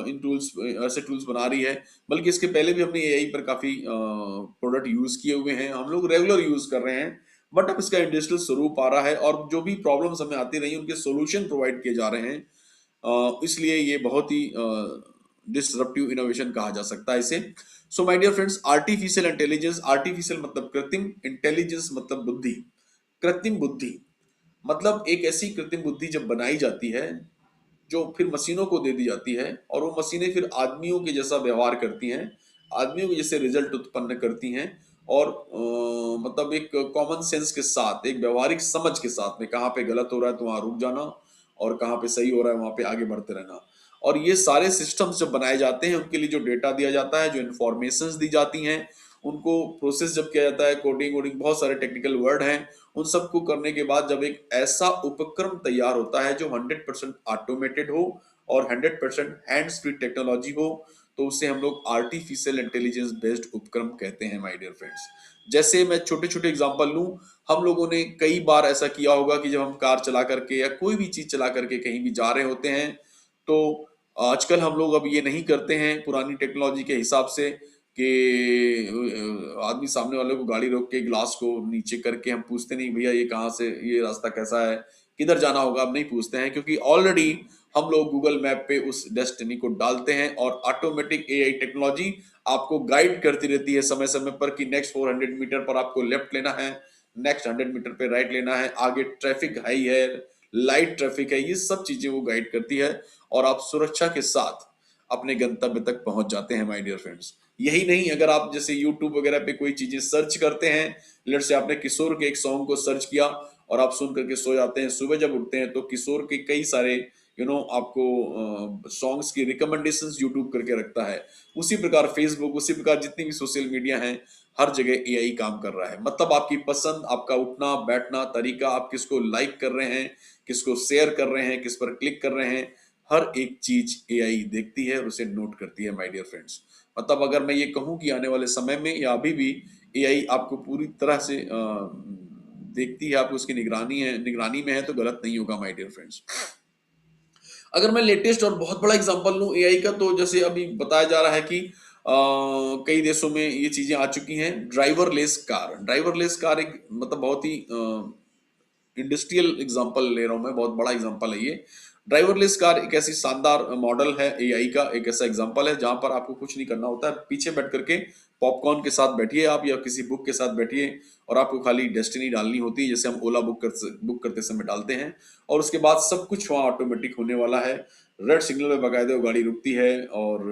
इन टूल्स, ऐसे टूल्स बना रही है, बल्कि इसके पहले भी हमने AI पर काफी प्रोडक्ट यूज किए हुए हैं, हम लोग रेगुलर यूज कर रहे हैं। बट अब इसका इंडस्ट्रियल स्वरूप आ रहा है, और जो भी प्रॉब्लम्स हमें आती रही उनके सोल्यूशन प्रोवाइड किए जा रहे हैं, इसलिए ये बहुत ही डिसरप्टिव इनोवेशन कहा जा सकता है इसे। So my dear friends, artificial intelligence, artificial मतलब कृत्रिम, इंटेलिजेंस मतलब बुद्धि, कृत्रिम बुद्धि। मतलब एक ऐसी कृत्रिम बुद्धि जब बनाई जाती है जो फिर मशीनों को दे दी जाती है और वो मशीनें फिर आदमियों के जैसा व्यवहार करती हैं, आदमियों के जैसे रिजल्ट उत्पन्न करती हैं और मतलब एक कॉमन सेंस के साथ, एक व्यवहारिक समझ के साथ में कहाँ पे गलत हो रहा है तो वहाँ रुक जाना और कहाँ पे सही हो रहा है वहाँ पे आगे बढ़ते रहना। और ये सारे सिस्टम्स जब बनाए जाते हैं उनके लिए जो डेटा दिया जाता है, जो इन्फॉर्मेशंस दी जाती हैं, उनको प्रोसेस जब किया जाता है, कोडिंग वोडिंग बहुत सारे टेक्निकल वर्ड हैं, उन सबको करने के बाद जब एक ऐसा उपक्रम तैयार होता है जो 100% ऑटोमेटेड हो और 100% हैंड्स फ्री टेक्नोलॉजी हो, तो उसे हम लोग आर्टिफिशियल इंटेलिजेंस बेस्ड उपक्रम कहते हैं माय डियर फ्रेंड्स। जैसे मैं छोटे छोटे एग्जांपल लूं, हम लोगों ने कई बार ऐसा किया होगा कि जब हम कार चला करके या कोई भी चीज चला करके कहीं भी जा रहे होते हैं, तो आजकल हम लोग अब ये नहीं करते हैं पुरानी टेक्नोलॉजी के हिसाब से कि आदमी सामने वाले को गाड़ी रोक के ग्लास को नीचे करके हम पूछते नहीं भैया ये कहाँ से, ये रास्ता कैसा है, किधर जाना होगा, अब नहीं पूछते हैं क्योंकि ऑलरेडी हम लोग गूगल मैप पे उस डेस्टिनी को डालते हैं और ऑटोमेटिक एआई टेक्नोलॉजी आपको गाइड करती रहती है समय समय पर कि नेक्स्ट 400 मीटर पर आपको लेफ्ट लेना है, नेक्स्ट 100 मीटर पे राइट लेना है, आगे ट्रैफिक हाई है, लाइट ट्रैफिक है, ये सब चीजें वो गाइड करती है और आप सुरक्षा के साथ अपने गंतव्य तक पहुंच जाते हैं माय डियर फ्रेंड्स। यही नहीं, अगर आप जैसे यूट्यूब वगैरह पे कोई चीजें सर्च करते हैं, लेट से आपने किशोर के एक सॉन्ग को सर्च किया और आप सुन करके सो जाते हैं, सुबह जब उठते हैं तो किशोर के कई सारे आपको सॉन्ग्स की रिकमेंडेशंस यूट्यूब करके रखता है। उसी प्रकार फेसबुक, उसी प्रकार जितनी भी सोशल मीडिया हैं, हर जगह एआई काम कर रहा है। मतलब आपकी पसंद, आपका उठना बैठना तरीका, आप किसको लाइक कर रहे हैं, किसको शेयर कर रहे हैं, किस पर क्लिक कर रहे हैं, हर एक चीज एआई देखती है और उसे नोट करती है माय डियर फ्रेंड्स। मतलब अगर मैं ये कहूं कि आने वाले समय में या अभी भी एआई आपको पूरी तरह से देखती है, आपको उसकी निगरानी में है, तो गलत नहीं होगा माय डियर फ्रेंड्स। अगर मैं लेटेस्ट और बहुत बड़ा एग्जांपल लूं एआई का, तो जैसे अभी बताया जा रहा है कि कई देशों में ये चीजें आ चुकी हैं। ड्राइवरलेस कार एक मतलब बहुत ही इंडस्ट्रियल एग्जांपल ले रहा हूं मैं, बहुत बड़ा एग्जांपल है ये। ड्राइवरलेस कार एक ऐसी शानदार मॉडल है एआई का, एक ऐसा एग्जांपल है जहां पर आपको कुछ नहीं करना होता है, पीछे बैठ करके पॉपकॉर्न के साथ बैठिए आप या किसी बुक के साथ बैठिए और आपको खाली डेस्टिनी डालनी होती है, जैसे हम ओला बुक करते समय डालते हैं, और उसके बाद सब कुछ वहाँ ऑटोमेटिक होने वाला है। रेड सिग्नल पे बकायदे वो गाड़ी रुकती है और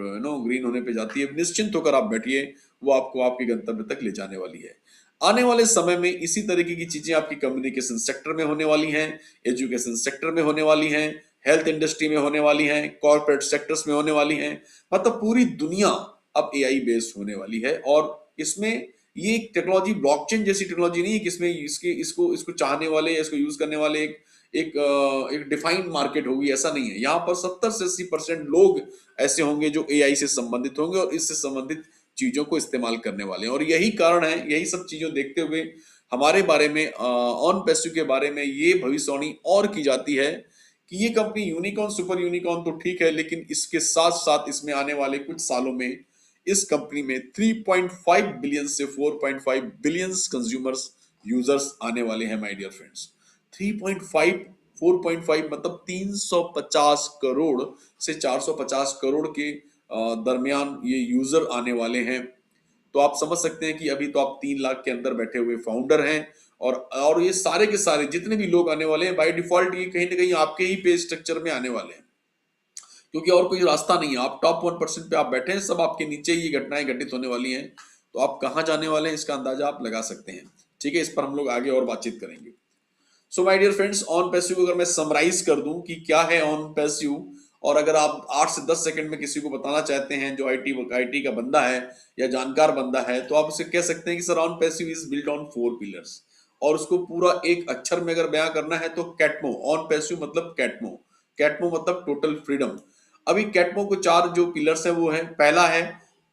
ग्रीन होने पे जाती है। निश्चिंत होकर आप बैठिए, वो आपको आपके गंतव्य तक ले जाने वाली है। आने वाले समय में इसी तरीके की चीजें आपकी कम्युनिकेशन सेक्टर में होने वाली हैं, एजुकेशन सेक्टर में होने वाली हैं, हेल्थ इंडस्ट्री में होने वाली हैं, कॉर्पोरेट सेक्टर्स में होने वाली हैं। मतलब पूरी दुनिया अब एआई बेस्ड होने वाली है और इसमें ये टेक्नोलॉजी ब्लॉकचेन जैसी टेक्नोलॉजी नहीं है कि इसमें इसको इसको चाहने वाले या इसको यूज करने वाले एक डिफाइंड मार्केट होगी, ऐसा नहीं है। यहाँ पर 70 से 80% लोग ऐसे होंगे जो एआई से संबंधित होंगे और इससे संबंधित चीजों को इस्तेमाल करने वाले हैं। और यही कारण है, यही सब चीजों देखते हुए हमारे बारे में ऑन पैसिव के बारे में ये भविष्यवाणी और की जाती है कि ये कंपनी यूनिकॉर्न सुपर यूनिकॉर्न तो ठीक है, लेकिन इसके साथ साथ इसमें आने वाले कुछ सालों में इस कंपनी में 3.5 बिलियन से 4.5 बिलियन कंज्यूमर्स यूजर्स आने वाले हैं माय डियर फ्रेंड्स। 3.5 4.5 मतलब 350 करोड़ से 450 करोड़ के दरमियान ये यूजर आने वाले हैं। तो आप समझ सकते हैं कि अभी तो आप 3 लाख के अंदर बैठे हुए फाउंडर हैं और ये सारे के सारे जितने भी लोग आने वाले हैं बाय डिफॉल्ट ये कहीं ना कहीं आपके ही पे स्ट्रक्चर में आने वाले हैं, क्योंकि और कोई रास्ता नहीं है। आप टॉप 1% पे आप बैठे हैं, सब आपके नीचे ही घटनाएं घटित होने वाली हैं। तो आप कहाँ जाने वाले हैं इसका अंदाजा आप लगा सकते हैं। ठीक है, इस पर हम लोग आगे और बातचीत करेंगे। So my dear friends, OnPassive अगर मैं समराइज कर दूं कि क्या है ऑन पैसिव, और अगर आप 8 से 10 सेकंड में किसी को बताना चाहते हैं जो आईटी का बंदा है या जानकार बंदा है, तो आप उसे कह सकते हैं कि sir on passive is built on 4 pillars. और उसको पूरा एक अक्षर में अगर बयां करना है तो कैटमो, ऑन पैसिव मतलब कैटमो। कैटमो मतलब टोटल फ्रीडम। अभी कैटमो को 4 जो पिलर्स है वो है, पहला है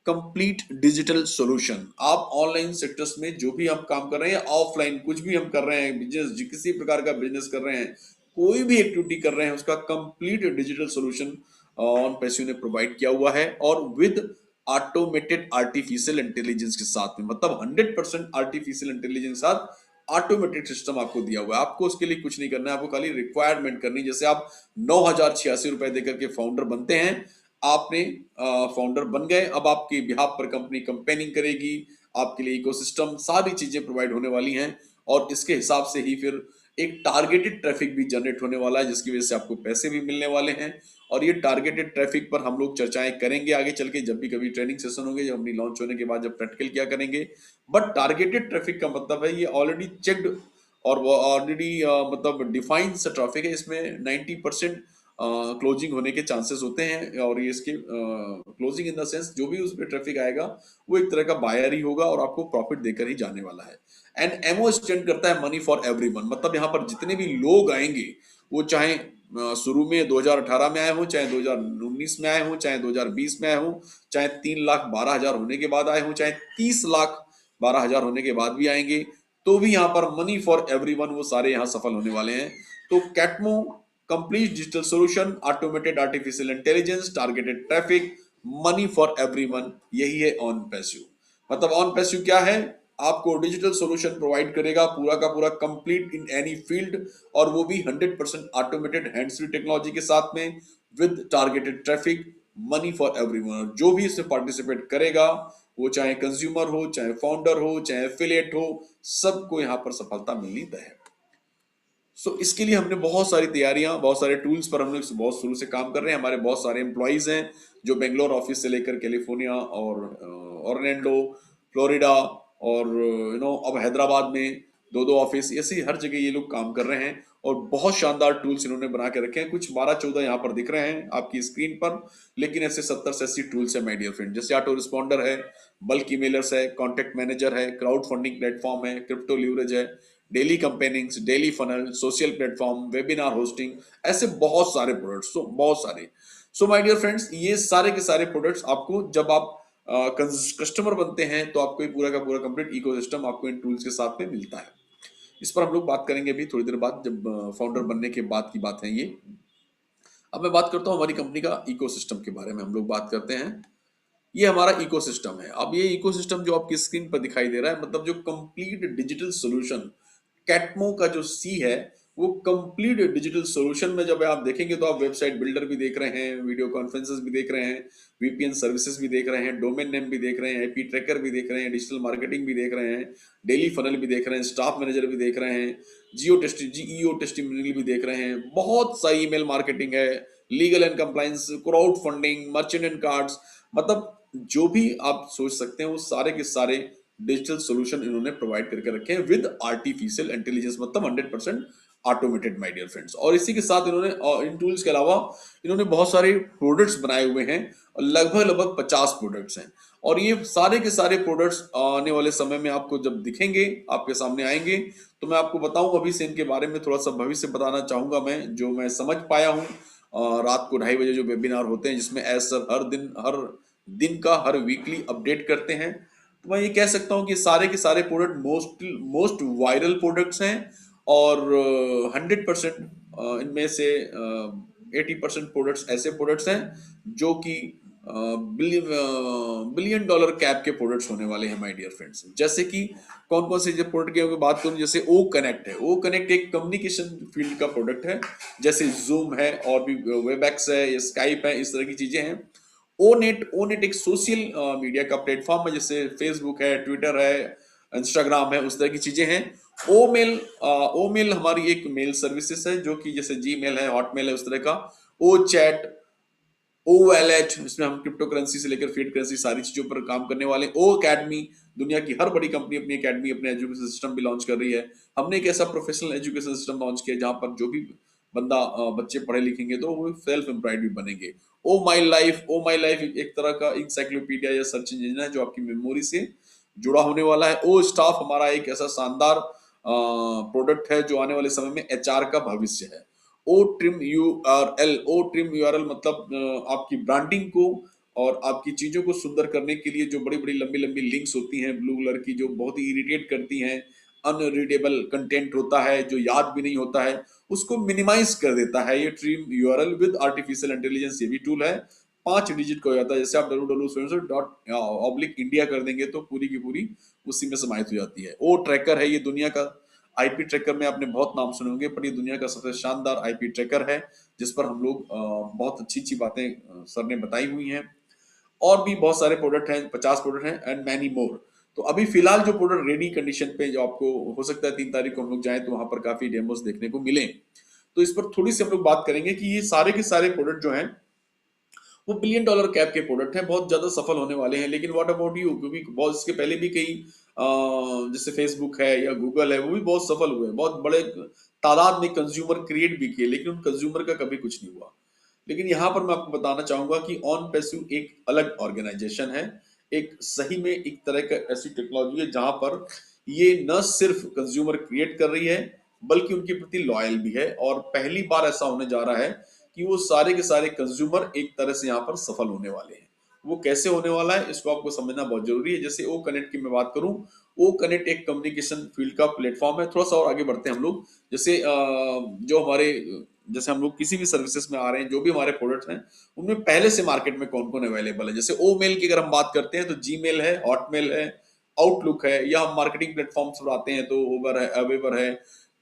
कंप्लीट डिजिटल सॉल्यूशन। आप ऑनलाइन सेक्टर्स में जो भी हम काम कर रहे हैं, ऑफलाइन कुछ भी हम कर रहे हैं, बिजनेस किसी प्रकार का बिजनेस कर रहे हैं, कोई भी एक्टिविटी कर रहे हैं, उसका complete digital solution on passive ने प्रोवाइड किया हुआ है और विद ऑटोमेटेड आर्टिफिशियल इंटेलिजेंस के साथ में, मतलब 100% आर्टिफिशियल इंटेलिजेंस के साथ ऑटोमेटेड सिस्टम आपको दिया हुआ है। आपको उसके लिए कुछ नहीं करना है, आपको खाली रिक्वायरमेंट करनी। जैसे आप 9,086 रुपए देकर के फाउंडर बनते हैं, आपने फाउंडर बन गए, अब आपके बिहाफ पर कंपनी कंपेनिंग करेगी, आपके लिए इकोसिस्टम सारी चीजें प्रोवाइड होने वाली हैं और इसके हिसाब से ही फिर एक टारगेटेड ट्रैफिक भी जनरेट होने वाला है, जिसकी वजह से आपको पैसे भी मिलने वाले हैं। और ये टारगेटेड ट्रैफिक पर हम लोग चर्चाएं करेंगे आगे चल के, जब भी कभी ट्रेनिंग सेशन होंगे, जब अपनी लॉन्च होने के बाद जब प्रैक्टिकल क्या करेंगे। बट टारगेटेड ट्रैफिक का मतलब है ये ऑलरेडी चेक्ड और वो ऑलरेडी मतलब डिफाइंड सा ट्रैफिक है। इसमें 90% क्लोजिंग होने के चांसेस होते हैं, और ये इसके क्लोजिंग इन द सेंस जो भी उस पर ट्रैफिक आएगा वो एक तरह का बायर ही होगा और आपको प्रॉफिट देकर ही जाने वाला है। एंड एमओ स्टैंड करता है मनी फॉर एवरीवन, मतलब यहाँ पर जितने भी लोग आएंगे वो चाहे शुरू में 2018 में आए हों, चाहे 2019 में आए हों, चाहे 2020 में आए हों, चाहे 3,12,000 होने के बाद आए हों, चाहे 30,12,000 होने के बाद भी आएंगे, तो भी यहाँ पर मनी फॉर एवरीवन वो सारे यहाँ सफल होने वाले हैं। तो कैटमो complete digital solution, automated artificial intelligence, targeted traffic, money for everyone, यही है ऑन पैसिव। मतलब ऑन पैसिव क्या है? आपको डिजिटल सॉल्यूशन प्रोवाइड करेगा पूरा का पूरा कंप्लीट इन एनी फील्ड, और वो भी 100% ऑटोमेटेड हैंड्स फ्री टेक्नोलॉजी के साथ में, with targeted traffic, money for everyone. जो भी इसमें पार्टिसिपेट करेगा, वो चाहे कंज्यूमर हो, चाहे फाउंडर हो, चाहे एफिलिएट हो, सबको यहाँ पर सफलता मिलनी तय है। सो इसके लिए हमने बहुत सारी तैयारियां, बहुत सारे टूल्स पर हम लोग बहुत शुरू से काम कर रहे हैं। हमारे बहुत सारे एम्प्लॉइज हैं जो बेंगलोर ऑफिस से लेकर कैलिफोर्निया और ऑर्लैंडो, फ्लोरिडा और अब हैदराबाद में दो दो ऑफिस, ऐसे हर जगह ये लोग काम कर रहे हैं। और बहुत शानदार टूल्स इन्होंने बना के रखे हैं। कुछ 12-14 यहाँ पर दिख रहे हैं आपकी स्क्रीन पर, लेकिन ऐसे 70 से 80 टूल्स है माय डियर फ्रेंड। जैसे ऑटो रिस्पॉन्डर है, बल्क ईमेलर्स है, कॉन्टेक्ट मैनेजर है, क्राउड फंडिंग प्लेटफॉर्म है, क्रिप्टो लीवरेज है, daily campaignings, daily funnel, social platform, webinar hosting, ऐसे बहुत सारे प्रोडक्ट्स, तो बहुत सारे। सो माय डियर फ्रेंड्स, ये सारे के सारे प्रोडक्ट्स आपको जब आप कस्टमर बनते हैं तो आपको ये पूरा का पूरा कंप्लीट इकोसिस्टम आपको इन टूल्स के साथ में मिलता है। इस पर हम लोग बात करेंगे अभी थोड़ी देर बाद, जब फाउंडर बनने के बाद की बात है ये। अब मैं बात करता हूँ हमारी कंपनी का इकोसिस्टम के बारे में। हम लोग बात करते हैं, ये हमारा इकोसिस्टम है। अब ये इकोसिस्टम जो आपकी स्क्रीन पर दिखाई दे रहा है, मतलब जो कंप्लीट डिजिटल सॉल्यूशन कैटमो का जो सी है, वो कंप्लीट डिजिटल सॉल्यूशन में जब आप देखेंगे तो आप वेबसाइट बिल्डर भी देख रहे हैं, वीडियो कॉन्फ्रेंसेस भी देख रहे हैं, वीपीएन सर्विसेज भी देख रहे हैं, डोमेन नेम भी देख रहे हैं, आईपी ट्रैकर भी देख रहे हैं, डिजिटल मार्केटिंग भी देख रहे हैं, डेली फनल भी देख रहे हैं, स्टाफ मैनेजर भी देख रहे हैं, जीईओ टेस्टिमोनियल भी देख रहे हैं, बहुत सारी ईमेल मार्केटिंग है, legal and compliance, crowd funding, merchant and cards, मतलब जो भी आप सोच सकते हैं वो सारे के सारे डिजिटल सॉल्यूशन इन्होंने प्रोवाइड करके रखे हैं विद आर्टिफिशियल इंटेलिजेंस, मतलब 100% ऑटोमेटेड माय डियर फ्रेंड्स। और इसी के साथ इन्होंने इन टूल्स के अलावा इन्होंने बहुत सारे प्रोडक्ट्स बनाए हुए हैं, लगभग लगभग 50 प्रोडक्ट्स हैं। और ये सारे के सारे प्रोडक्ट्स आने वाले समय में आपको जब दिखेंगे, आपके सामने आएंगे, तो मैं आपको बताऊं। अभी से इनके बारे में थोड़ा सा भविष्य बताना चाहूंगा मैं, जो मैं समझ पाया हूं। रात को 2:30 बजे जो वेबिनार होते हैं, जिसमें एज सर हर दिन का हर वीकली अपडेट करते हैं, तो मैं ये कह सकता हूँ कि सारे के सारे प्रोडक्ट मोस्ट वायरल प्रोडक्ट्स हैं। और 100% इनमें से 80% प्रोडक्ट्स ऐसे प्रोडक्ट्स हैं जो कि बिलियन डॉलर कैप के प्रोडक्ट्स होने वाले हैं माय डियर फ्रेंड्स। जैसे कि कौन कौन से प्रोडक्ट की बात करूं, जैसे ओ कनेक्ट है। ओ कनेक्ट एक कम्युनिकेशन फील्ड का प्रोडक्ट है, जैसे जूम है और भी वेबएक्स है, स्काइप है, इस तरह की चीजें हैं। ओनेट एक सोशल मीडिया का प्लेटफॉर्म है, जैसे फेसबुक है, ट्विटर है, इंस्टाग्राम है, उस तरह की चीजें हैं। ओमेल हमारी एक मेल सर्विसेज है, जो कि जैसे जीमेल है, हॉटमेल है, उस तरह का। ओ चैट, ओ वैलेट, इसमें हम क्रिप्टो करेंसी से लेकर फिएट करेंसी सारी चीजों पर काम करने वाले। ओ अकेडमी, दुनिया की हर बड़ी कंपनी अपनी अकेडमी, अपने एजुकेशन सिस्टम भी लॉन्च कर रही है। हमने एक ऐसा प्रोफेशनल एजुकेशन सिस्टम लॉन्च किया जहां पर जो भी बच्चे पढ़े लिखेंगे तो वो सेल्फ एम्प्लॉयड भी बनेंगे। ओ माई लाइफ एक तरह का इंसाइक्लोपीडिया या सर्च इंजन है जो आपकी मेमोरी से जुड़ा होने वाला है। ओ स्टाफ हमारा एक ऐसा शानदार प्रोडक्ट है जो आने वाले समय में एचआर का भविष्य है। ओ ट्रिम यूआरएल मतलब आपकी ब्रांडिंग को और आपकी चीजों को सुंदर करने के लिए जो बड़ी बड़ी लंबी लंबी लिंक्स होती हैं ब्लू कलर की, जो बहुत ही इरिटेट करती हैं, अनरीडेबल कंटेंट होता है जो याद भी नहीं होता है, उसको मिनिमाइज कर देता है ये trim URL with artificial intelligence. ये भी टूल है, 5 डिजिट का हो जाता है। जैसे आप www.india कर देंगे तो पूरी की पूरी उसी में समाहित हो जाती है। ओ ट्रैकर है, ये दुनिया का आईपी ट्रैकर में आपने बहुत नाम सुने होंगे, पर ये दुनिया का सबसे शानदार आईपी ट्रैकर है, जिस पर हम लोग बहुत अच्छी अच्छी बातें सर ने बताई हुई हैं। और भी बहुत सारे प्रोडक्ट हैं, 50 प्रोडक्ट हैं, एंड मैनी मोर। तो अभी फिलहाल जो प्रोडक्ट रेडी कंडीशन पे जो आपको हो सकता है 3 तारीख को हम लोग जाएं तो वहां पर काफी डेमोस देखने को मिले, तो इस पर थोड़ी सी हम लोग बात करेंगे कि ये सारे के सारे प्रोडक्ट जो हैं वो $1 बिलियन कैप के प्रोडक्ट हैं, बहुत ज्यादा सफल होने वाले हैं। लेकिन व्हाट अबाउट यू, क्योंकि बहुत इसके पहले भी कई जैसे फेसबुक है या गूगल है वो भी बहुत सफल हुए, बहुत बड़े तादाद में कंज्यूमर क्रिएट भी किए, लेकिन उन कंज्यूमर का कभी कुछ नहीं हुआ। लेकिन यहाँ पर मैं आपको बताना चाहूंगा कि ऑन पैसिव एक अलग ऑर्गेनाइजेशन है, एक सही में एक तरह का ऐसी टेक्नोलॉजी है जहां पर ये न सिर्फ कंज्यूमर क्रिएट कर रही है बल्कि उनके प्रति लॉयल भी है, और पहली बार ऐसा होने जा रहा है कि वो सारे के सारे कंज्यूमर एक तरह से यहाँ पर सफल होने वाले हैं। वो कैसे होने वाला है इसको आपको समझना बहुत जरूरी है। जैसे ओ कनेक्ट की मैं बात करूं, ओ कनेक्ट एक कम्युनिकेशन फील्ड का प्लेटफॉर्म है। थोड़ा सा और आगे बढ़ते हैं हम लोग। जैसे जो हमारे जैसे हम लोग किसी भी सर्विसेज में आ रहे हैं, जो भी हमारे प्रोडक्ट्स हैं उनमें पहले से मार्केट में कौन कौन अवेलेबल है। जैसे ओ मेल की अगर हम बात करते हैं तो जीमेल है, हॉटमेल है, आउटलुक है, या हम मार्केटिंग प्लेटफॉर्म्स पर आते हैं तो ओवर है, अवेवर है,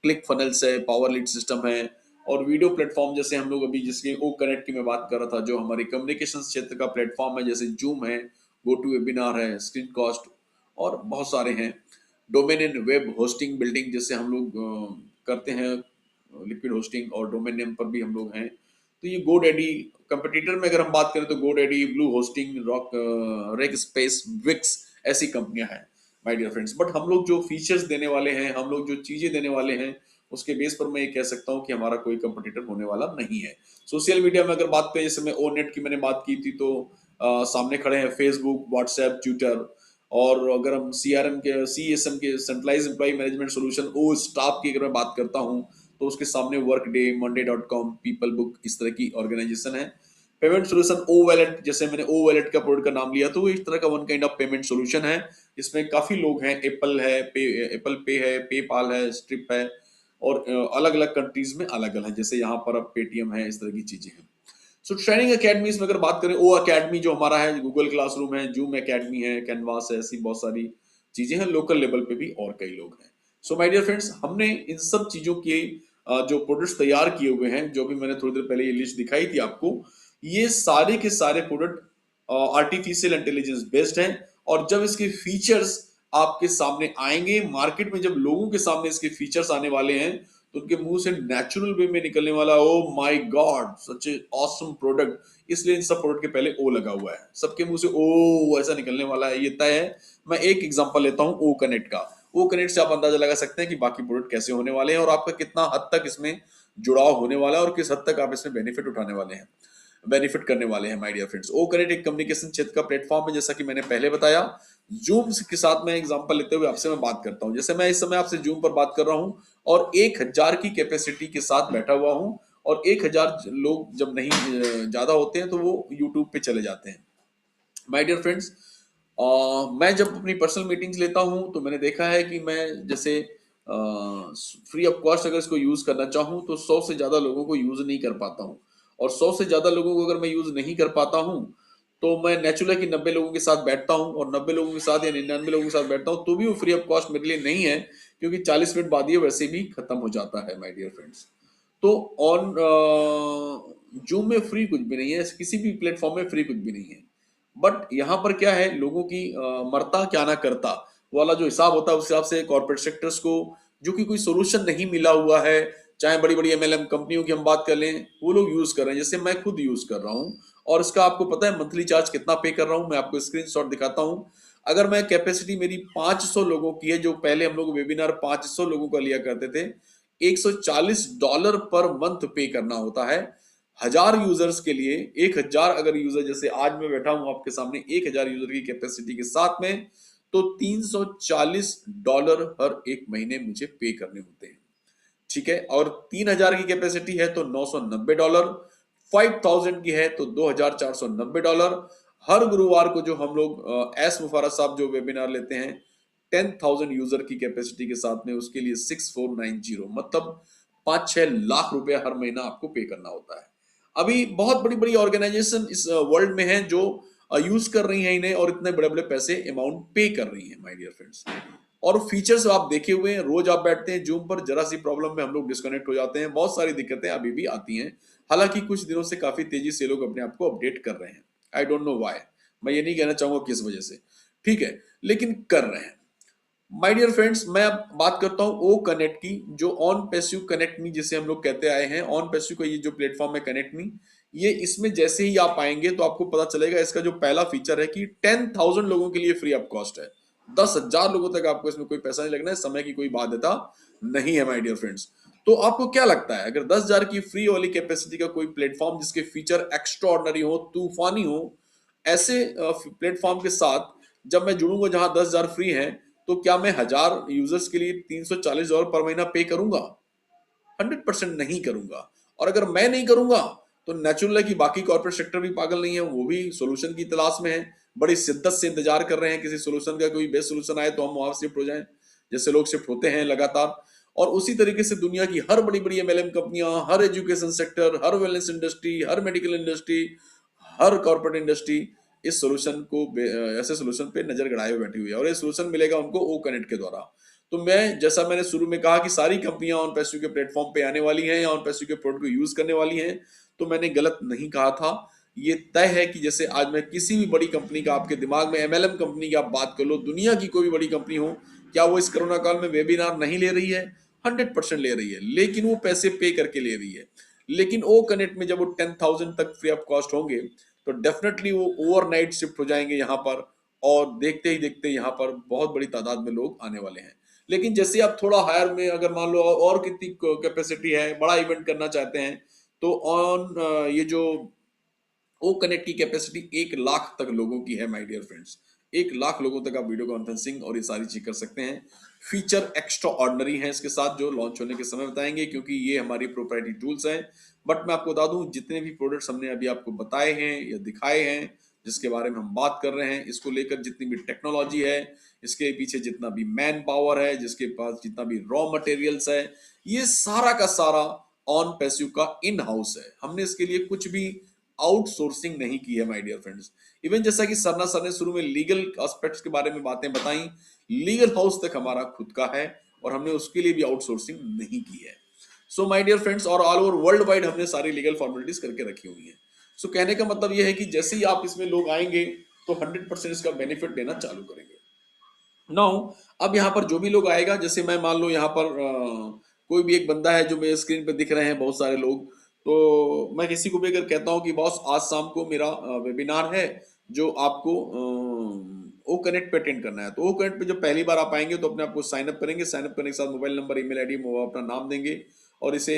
क्लिक फनल्स है, पावर लीड सिस्टम है, और वीडियो प्लेटफॉर्म जैसे हम लोग अभी जिसके ओ कनेक्ट की मैं बात कर रहा था, जो हमारे कम्युनिकेशन क्षेत्र का प्लेटफॉर्म है, जैसे जूम है, गो टू वेबिनार है, स्क्रीन कॉस्ट, और बहुत सारे हैं। डोमेन इन वेब होस्टिंग बिल्डिंग जैसे हम लोग करते हैं, लिक्विड होस्टिंग और डोमेन नेम पर भी हम लोग हैं। तो ये गोडैडी, कंपटीटर में अगर हम बात करें तो GoDaddy, blue hosting, rock, Rackspace, Wix, ऐसी कंपनियां हैं माय डियर फ्रेंड्स। बट हम लोग जो फीचर्स देने वाले हैं, हम लोग जो चीजें देने वाले हैं, उसके बेस पर मैं ये कह सकता हूँ कि हमारा कोई कंपटीटर होने वाला नहीं है। सोशल मीडिया में अगर बात करें, जैसे मैं ओ नेट की मैंने बात की थी, तो सामने खड़े हैं फेसबुक, व्हाट्सएप, ट्विटर। और अगर हम सीआरएम के, सीएसएम के, सेंट्रलाइज एम्प्लॉय मैनेजमेंट सोल्यूशन, ओ स्टाफ की अगर मैं बात करता हूँ तो उसके सामने work day, monday.com, people book, इस तरह की ऑर्गेनाइजेशन है। पेमेंट सोल्यूशन ओ वैलेट, जैसे मैंने ओ वैलेट का प्रोडक्ट का नाम लिया तो वो इस तरह का one kind of payment solution है। इसमें काफी लोग हैं, एप्पल है, एप्पल पे है, पेपाल है, स्ट्रिप है, और अलग अलग कंट्रीज में अलग अलग है, जैसे यहाँ पर अब पेटीएम है, इस तरह की चीजें हैं। सो ट्रेनिंग अकेडमीज में अगर बात करें, ओ अकेडमी जो हमारा है, गूगल क्लासरूम है, जूम अकेडमी है, कैनवास है, ऐसी बहुत सारी चीजें हैं। लोकल लेवल पे भी और कई लोग हैं। सो माय डियर फ्रेंड्स, हमने इन सब चीजों के जो प्रोडक्ट्स तैयार किए हुए हैं, जो भी मैंने थोड़ी देर पहले ये लिस्ट दिखाई थी आपको, ये सारे के सारे प्रोडक्ट आर्टिफिशियल इंटेलिजेंस बेस्ड हैं। और जब इसके फीचर्स आपके सामने आएंगे मार्केट में, जब लोगों के सामने इसके फीचर्स आने वाले हैं, तो उनके मुंह से नेचुरल वे में निकलने वाला, oh my God, such A awesome product. इसलिए इन सब प्रोडक्ट के पहले ओ लगा हुआ है, सबके मुंह से ओ ऐसा निकलने वाला है, ये तय है। मैं एक एग्जांपल लेता हूं ओ कनेक्ट का। ओ कनेक्ट से आप अंदाजा लगा सकते हैं कि बाकी प्रोडक्ट कैसे होने वाले हैं और आपका कितना हद तक इसमें जुड़ाव होने वाला है और किस हद तक आप इसमें बेनिफिट उठाने वाले हैं, बेनिफिट करने वाले हैं my dear friends. O connect एक कम्युनिकेशन क्षेत्र का प्लेटफॉर्म है, जैसा कि मैंने पहले बताया। जूम के साथ मैं एग्जांपल लेते हुए आपसे मैं बात करता हूं। जैसे मैं इस समय आपसे जूम पर बात कर रहा हूं और 1000 की कैपेसिटी के साथ बैठा हुआ हूं, और 1000 लोग जब नहीं ज्यादा होते हैं तो वो यूट्यूब पे चले जाते हैं माय डियर फ्रेंड्स। मैं जब अपनी पर्सनल मीटिंग्स लेता हूं तो मैंने देखा है कि मैं जैसे फ्री ऑफ कॉस्ट अगर इसको यूज करना चाहूं तो 100 से ज्यादा लोगों को यूज नहीं कर पाता हूं। और 100 से ज्यादा लोगों को अगर मैं यूज नहीं कर पाता हूं तो मैं नेचुरल है कि 90 लोगों के साथ बैठता हूं, और 90 लोगों के साथ या 99 लोगों के साथ बैठता हूं तो भी वो फ्री ऑफ कॉस्ट मेरे लिए नहीं है, क्योंकि 40 मिनट बाद ये वैसे भी खत्म हो जाता है माय डियर फ्रेंड्स। तो ऑन जूम में फ्री कुछ भी नहीं है, किसी भी प्लेटफॉर्म में फ्री कुछ भी नहीं है। बट यहाँ पर क्या है, लोगों की मरता क्या ना करता वाला जो हिसाब होता है, उस हिसाब से कॉर्पोरेट सेक्टर्स को, जो कि कोई सोल्यूशन नहीं मिला हुआ है, चाहे बड़ी बड़ी एमएलएम कंपनियों की हम बात कर लें, वो लोग यूज कर रहे हैं, जैसे मैं खुद यूज कर रहा हूँ। और इसका आपको पता है मंथली चार्ज कितना पे कर रहा हूँ, मैं आपको स्क्रीनशॉट दिखाता हूँ। अगर मैं कैपेसिटी मेरी 500 लोगों की है, जो पहले हम लोग वेबिनार 500 लोगों का लिया करते थे, $140 पर मंथ पे करना होता है। 1000 यूजर्स के लिए 1000 अगर यूजर, जैसे आज मैं बैठा हूं आपके सामने 1000 यूजर की कैपेसिटी के साथ में, तो $340 हर एक महीने मुझे पे करने होते हैं, ठीक है। और 3000 की कैपेसिटी है तो $990, 5000 की है तो $2490। हर गुरुवार को जो हम लोग एस मुफारा साहब जो वेबिनार लेते हैं 10,000 यूजर की कैपेसिटी के साथ में, उसके लिए 6490, मतलब 5-6 लाख रुपए हर महीना आपको पे करना होता है। अभी बहुत बड़ी बड़ी ऑर्गेनाइजेशन इस वर्ल्ड में है जो यूज कर रही हैं इन्हें, और इतने बड़े बड़े पैसे अमाउंट पे कर रही हैं माय डियर फ्रेंड्स। और फीचर्स आप देखे हुए हैं, रोज आप बैठते हैं जूम पर, जरा सी प्रॉब्लम में हम लोग डिस्कनेक्ट हो जाते हैं, बहुत सारी दिक्कतें अभी भी आती हैं। हालांकि कुछ दिनों से काफी तेजी से लोग अपने आप को अपडेट कर रहे हैं, आई डोंट नो व्हाई, मैं ये नहीं कहना चाहूंगा किस वजह से। ठीक है, लेकिन कर रहे हैं। माय डियर फ्रेंड्स, मैं अब बात करता हूं ओ कनेक्ट की, जो ऑन पैसिव कनेक्ट मी जिसे हम लोग कहते आए हैं। ऑन पैसिव का ये जो प्लेटफॉर्म है कनेक्ट मी, ये इसमें जैसे ही आप आएंगे तो आपको पता चलेगा इसका जो पहला फीचर है कि 10,000 लोगों के लिए फ्री ऑफ कॉस्ट है। 10,000 लोगों तक आपको इसमें कोई पैसा नहीं लगना है, समय की कोई बाध्यता नहीं है माय डियर फ्रेंड्स। तो आपको क्या लगता है, अगर 10,000 की फ्री वाली कैपेसिटी का कोई प्लेटफॉर्म जिसके फीचर एक्स्ट्रा ऑर्डिनरी हो, तूफानी हो, ऐसे प्लेटफॉर्म के साथ जब मैं जुड़ूंगा जहां 10,000 फ्री हैं, तो क्या मैं 1,000 यूजर्स के लिए $340 पर महीना पे करूंगा? 100% नहीं करूंगा। और अगर मैं नहीं करूंगा तो नेचुरल है कि बाकी कॉर्पोरेट सेक्टर भी पागल नहीं है, वो भी सोल्यूशन की तलाश में है, बड़ी शिद्दत से इंतजार कर रहे हैं किसी सोल्यूशन का, कोई बेस्ट सोल्यूशन आए तो हम वहां शिफ्ट हो जाएं, जैसे लोग शिफ्ट होते हैं लगातार। और उसी तरीके से दुनिया की हर बड़ी बड़ी एमएलएम कंपनियां, हर एजुकेशन सेक्टर, हर वेलनेस इंडस्ट्री, हर मेडिकल इंडस्ट्री, हर कॉर्पोरेट इंडस्ट्री इस सोल्यूशन को ऐसे सोल्यूशन पे नजर गड़ाए हुए बैठी हुई है, और ये सोल्यूशन मिलेगा उनको ओ कनेक्ट के द्वारा। तो मैं, जैसा मैंने शुरू में कहा कि सारी कंपनियां ऑन पैसिव के प्लेटफॉर्म पे आने वाली हैं या ऑन पैसिव के प्रोडक्ट को यूज करने वाली हैं, तो मैंने गलत नहीं कहा था। ये तय है कि जैसे आज मैं किसी भी बड़ी कंपनी का, आपके दिमाग में एमएलएम कंपनी की आप बात कर लो, दुनिया की कोई भी बड़ी कंपनी हो, क्या वो इस कोरोना काल में वेबिनार नहीं ले रही है? 100% ले रही है, लेकिन वो पैसे पे करके ले रही है। लेकिन ओ कनेक्ट में जब वो 10,000 तक फ्री ऑफ कॉस्ट होंगे तो डेफिनेटली वो ओवरनाइट शिफ्ट हो जाएंगे यहाँ पर, और देखते ही देखते यहाँ पर बहुत बड़ी तादाद में लोग आने वाले हैं। लेकिन जैसे आप थोड़ा हायर में, अगर मान लो और कितनी कैपेसिटी है, बड़ा इवेंट करना चाहते हैं, तो ऑन ये जो ओ कनेक्ट की कैपेसिटी 1,00,000 तक लोगों की है माय डियर फ्रेंड्स। 1,00,000 लोगों तक आप वीडियो कॉन्फ्रेंसिंग और ये सारी चीज कर सकते हैं। फीचर एक्स्ट्रा ऑर्डिनरी है इसके साथ, जो लॉन्च होने के समय बताएंगे, क्योंकि ये हमारी प्रोप्राइटरी टूल्स हैं। बट मैं आपको बता दूं, जितने भी प्रोडक्ट्स हमने अभी आपको बताए हैं या दिखाए हैं, जिसके बारे में हम बात कर रहे हैं, इसको लेकर जितनी भी टेक्नोलॉजी है, इसके पीछे जितना भी मैन पावर है, जिसके पास जितना भी रॉ मटेरियल्स है, ये सारा का सारा ऑन पैसिव का इन हाउस है। हमने इसके लिए कुछ भी आउटसोर्सिंग नहीं की है माय डियर फ्रेंड्स। इवन जैसा कि सरना सर ने शुरू में लीगल एस्पेक्ट्स के बारे में बातें बताई, लीगल हाउस तक हमारा खुद का है और हमने उसके लिए भी आउटसोर्सिंग नहीं की है। सो माय डियर फ्रेंड्स, और ऑल ओवर वर्ल्ड वाइड हमने सारी लीगल फॉर्मेलिटीज करके रखी हुई है। सो कहने का मतलब यह है कि जैसे ही आप इसमें लोग आएंगे तो 100% इसका बेनिफिट लेना चालू करेंगे। नाउ अब यहाँ पर जो भी लोग आएगा, जैसे मैं मान लो यहाँ पर कोई भी एक बंदा है जो मेरे स्क्रीन पे दिख रहे हैं बहुत सारे लोग, तो मैं किसी को भी अगर कहता हूँ कि बॉस आज शाम को मेरा वेबिनार है जो आपको ओ कनेक्ट पे अटेंड करना है, तो ओ कनेक्ट पे जब पहली बार आप आएंगे तो अपने आप को साइन अप करेंगे। साइन अप करने के साथ मोबाइल नंबर, ईमेल आईडी, अपना नाम देंगे, और इसे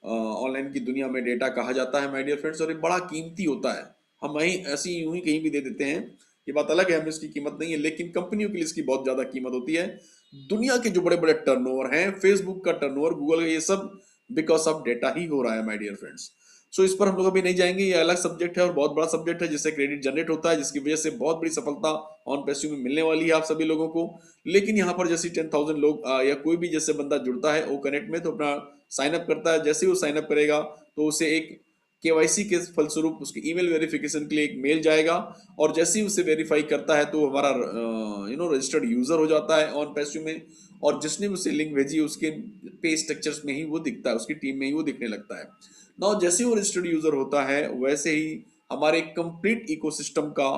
ऑनलाइन की दुनिया में डेटा कहा जाता है माय डियर फ्रेंड्स, और ये बड़ा कीमती होता है। हम वहीं ऐसी यूं ही कहीं भी दे देते हैं, ये बात अलग है, हमें इसकी कीमत नहीं है, लेकिन कंपनियों के लिए इसकी बहुत ज्यादा कीमत होती है। दुनिया के जो बड़े बड़े टर्नओवर हैं, फेसबुक का टर्नओवर, गूगल का, ये सब बिकॉज ऑफ डेटा ही हो रहा है माय डियर फ्रेंड्स। सो इस पर हम लोग अभी नहीं जाएंगे, ये अलग सब्जेक्ट है और बहुत बड़ा सब्जेक्ट है, जिससे क्रेडिट जनरेट होता है, जिसकी वजह से बहुत बड़ी सफलता ऑन पैसिव में मिलने वाली है आप सभी लोगों को। लेकिन यहाँ पर जैसे 10,000 लोग या कोई भी जैसे बंदा जुड़ता है ओ कनेक्ट में, तो अपना साइन अप करता है, जैसे ही वो साइन अप करेगा तो उसे एक केवाईसी के फलस्वरूप उसके ईमेल वेरिफिकेशन के लिए एक मेल जाएगा, और जैसे ही उसे वेरीफाई करता है तो हमारा रजिस्टर्ड यूजर हो जाता है ऑन पैसिव में, और जिसने उसे लिंक भेजी उसके पे स्ट्रक्चर्स में ही वो दिखता है, उसकी टीम में ही वो दिखने लगता है। नाउ जैसे ही वो रजिस्टर्ड यूजर होता है, वैसे ही हमारे कंप्लीट इकोसिस्टम का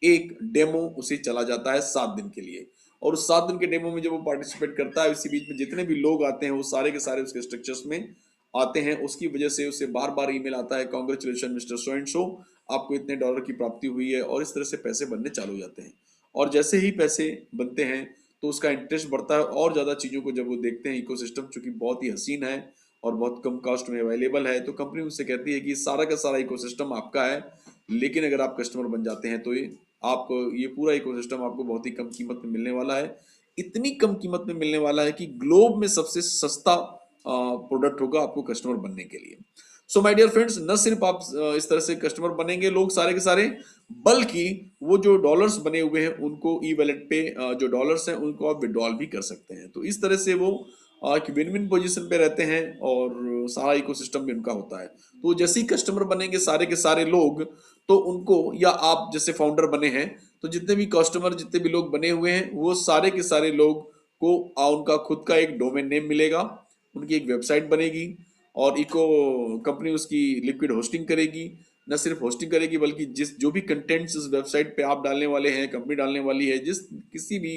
एक डेमो उसे चला जाता है 7 दिन के लिए, और उस 7 दिन के डेमो में जब वो पार्टिसिपेट करता है, इसी बीच में जितने भी लोग आते हैं वो सारे के सारे उसके स्ट्रक्चर्स में आते हैं। उसकी वजह से उसे बार बार ईमेल आता है, congratulation mister so and so, आपको इतने डॉलर की प्राप्ति हुई है, और इस तरह से पैसे बनने चालू हो जाते हैं। और जैसे ही पैसे बनते हैं तो उसका इंटरेस्ट बढ़ता है, और ज्यादा चीजों को जब वो देखते हैं, इकोसिस्टम चूंकि बहुत ही हसीन है और बहुत कम कॉस्ट में अवेलेबल है, तो कंपनी उनसे कहती है कि सारा का सारा इकोसिस्टम आपका है, लेकिन अगर आप कस्टमर बन जाते हैं तो ये आपको ये पूरा इकोसिस्टम आपको बहुत ही कम कीमत में मिलने वाला है। इतनी कम कीमत में मिलने वाला है कि ग्लोब में सबसे सस्ता प्रोडक्ट होगा आपको कस्टमर बनने के लिए। सो माय डियर फ्रेंड्स, न सिर्फ आप इस तरह से कस्टमर बनेंगे लोग सारे के सारे, बल्कि वो जो डॉलर्स बने हुए हैं उनको ई वैलेट पे जो डॉलर्स हैं उनको आप विड्रॉल भी कर सकते हैं। तो इस तरह से वो एक विन विन पोजीशन पे रहते हैं, और सारा इकोसिस्टम भी उनका होता है। तो जैसे ही कस्टमर बनेंगे सारे के सारे लोग, तो उनको, या आप जैसे फाउंडर बने हैं, तो जितने भी कस्टमर, जितने भी लोग बने हुए हैं, वो सारे के सारे लोग को उनका खुद का एक डोमेन नेम मिलेगा, उनकी एक वेबसाइट बनेगी, और इको कंपनी उसकी लिक्विड होस्टिंग करेगी। न सिर्फ होस्टिंग करेगी बल्कि जो भी कंटेंट्स इस वेबसाइट पे आप डालने वाले हैं, कंपनी डालने वाली है, किसी भी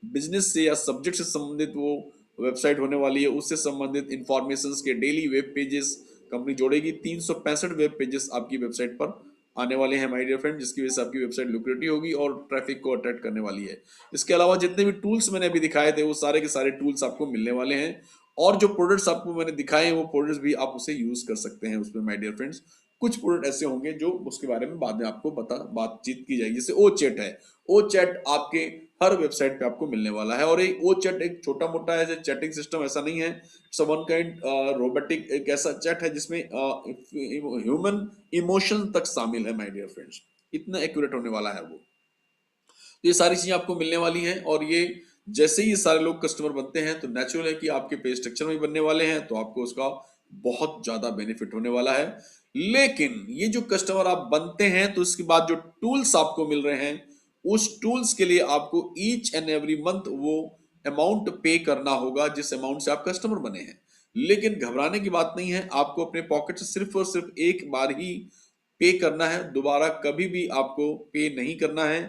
बिजनेस से या सब्जेक्ट से संबंधित वो वेबसाइट होने वाली है, उससे संबंधित इंफॉर्मेशंस के डेली वेब पेजेस कंपनी जोड़ेगी। 365 वेब पेजेस आपकी वेबसाइट पर आने वाले हैं माय डियर फ्रेंड, जिसकी वजह से आपकी वेबसाइट लुक्रेटिव होगी और ट्रैफिक को अट्रैक्ट करने वाली है। इसके अलावा जितने भी टूल्स मैंने अभी दिखाए थे वो सारे के सारे टूल्स आपको मिलने वाले हैं, और जो प्रोडक्ट्स आपको मैंने दिखाए हैं वो प्रोडक्ट्स भी आप उसे यूज कर सकते हैं उसमें माय डियर फ्रेंड्स। कुछ प्रोडक्ट ऐसे होंगे जो उसके बारे में बाद में आपको बातचीत की जाएगी, जैसे ओ चैट है। ओ चैट आपके हर वेबसाइट पे आपको मिलने वाला है, और एक ओ चैट एक छोटा मोटा है चैटिंग सिस्टम ऐसा नहीं है, वन काइंड रोबोटिक एक ऐसा चैट है जिसमें ह्यूमन इमोशन तक शामिल है माय डियर फ्रेंड्स, इतना एक्यूरेट होने वाला है वो। तो ये सारी चीजें आपको मिलने वाली हैं, और ये जैसे ही ये सारे लोग कस्टमर बनते हैं तो नेचुरल है कि आपके पे स्ट्रक्चर में बनने वाले हैं, तो आपको उसका बहुत ज्यादा बेनिफिट होने वाला है। लेकिन ये जो कस्टमर आप बनते हैं तो इसके बाद जो टूल्स आपको मिल रहे हैं, उस टूल्स के लिए आपको ईच एंड एवरी मंथ वो अमाउंट पे करना होगा जिस अमाउंट से आप कस्टमर बने हैं। लेकिन घबराने की बात नहीं है, आपको अपने पॉकेट से सिर्फ और सिर्फ एक बार ही पे करना है, दोबारा कभी भी आपको पे नहीं करना है,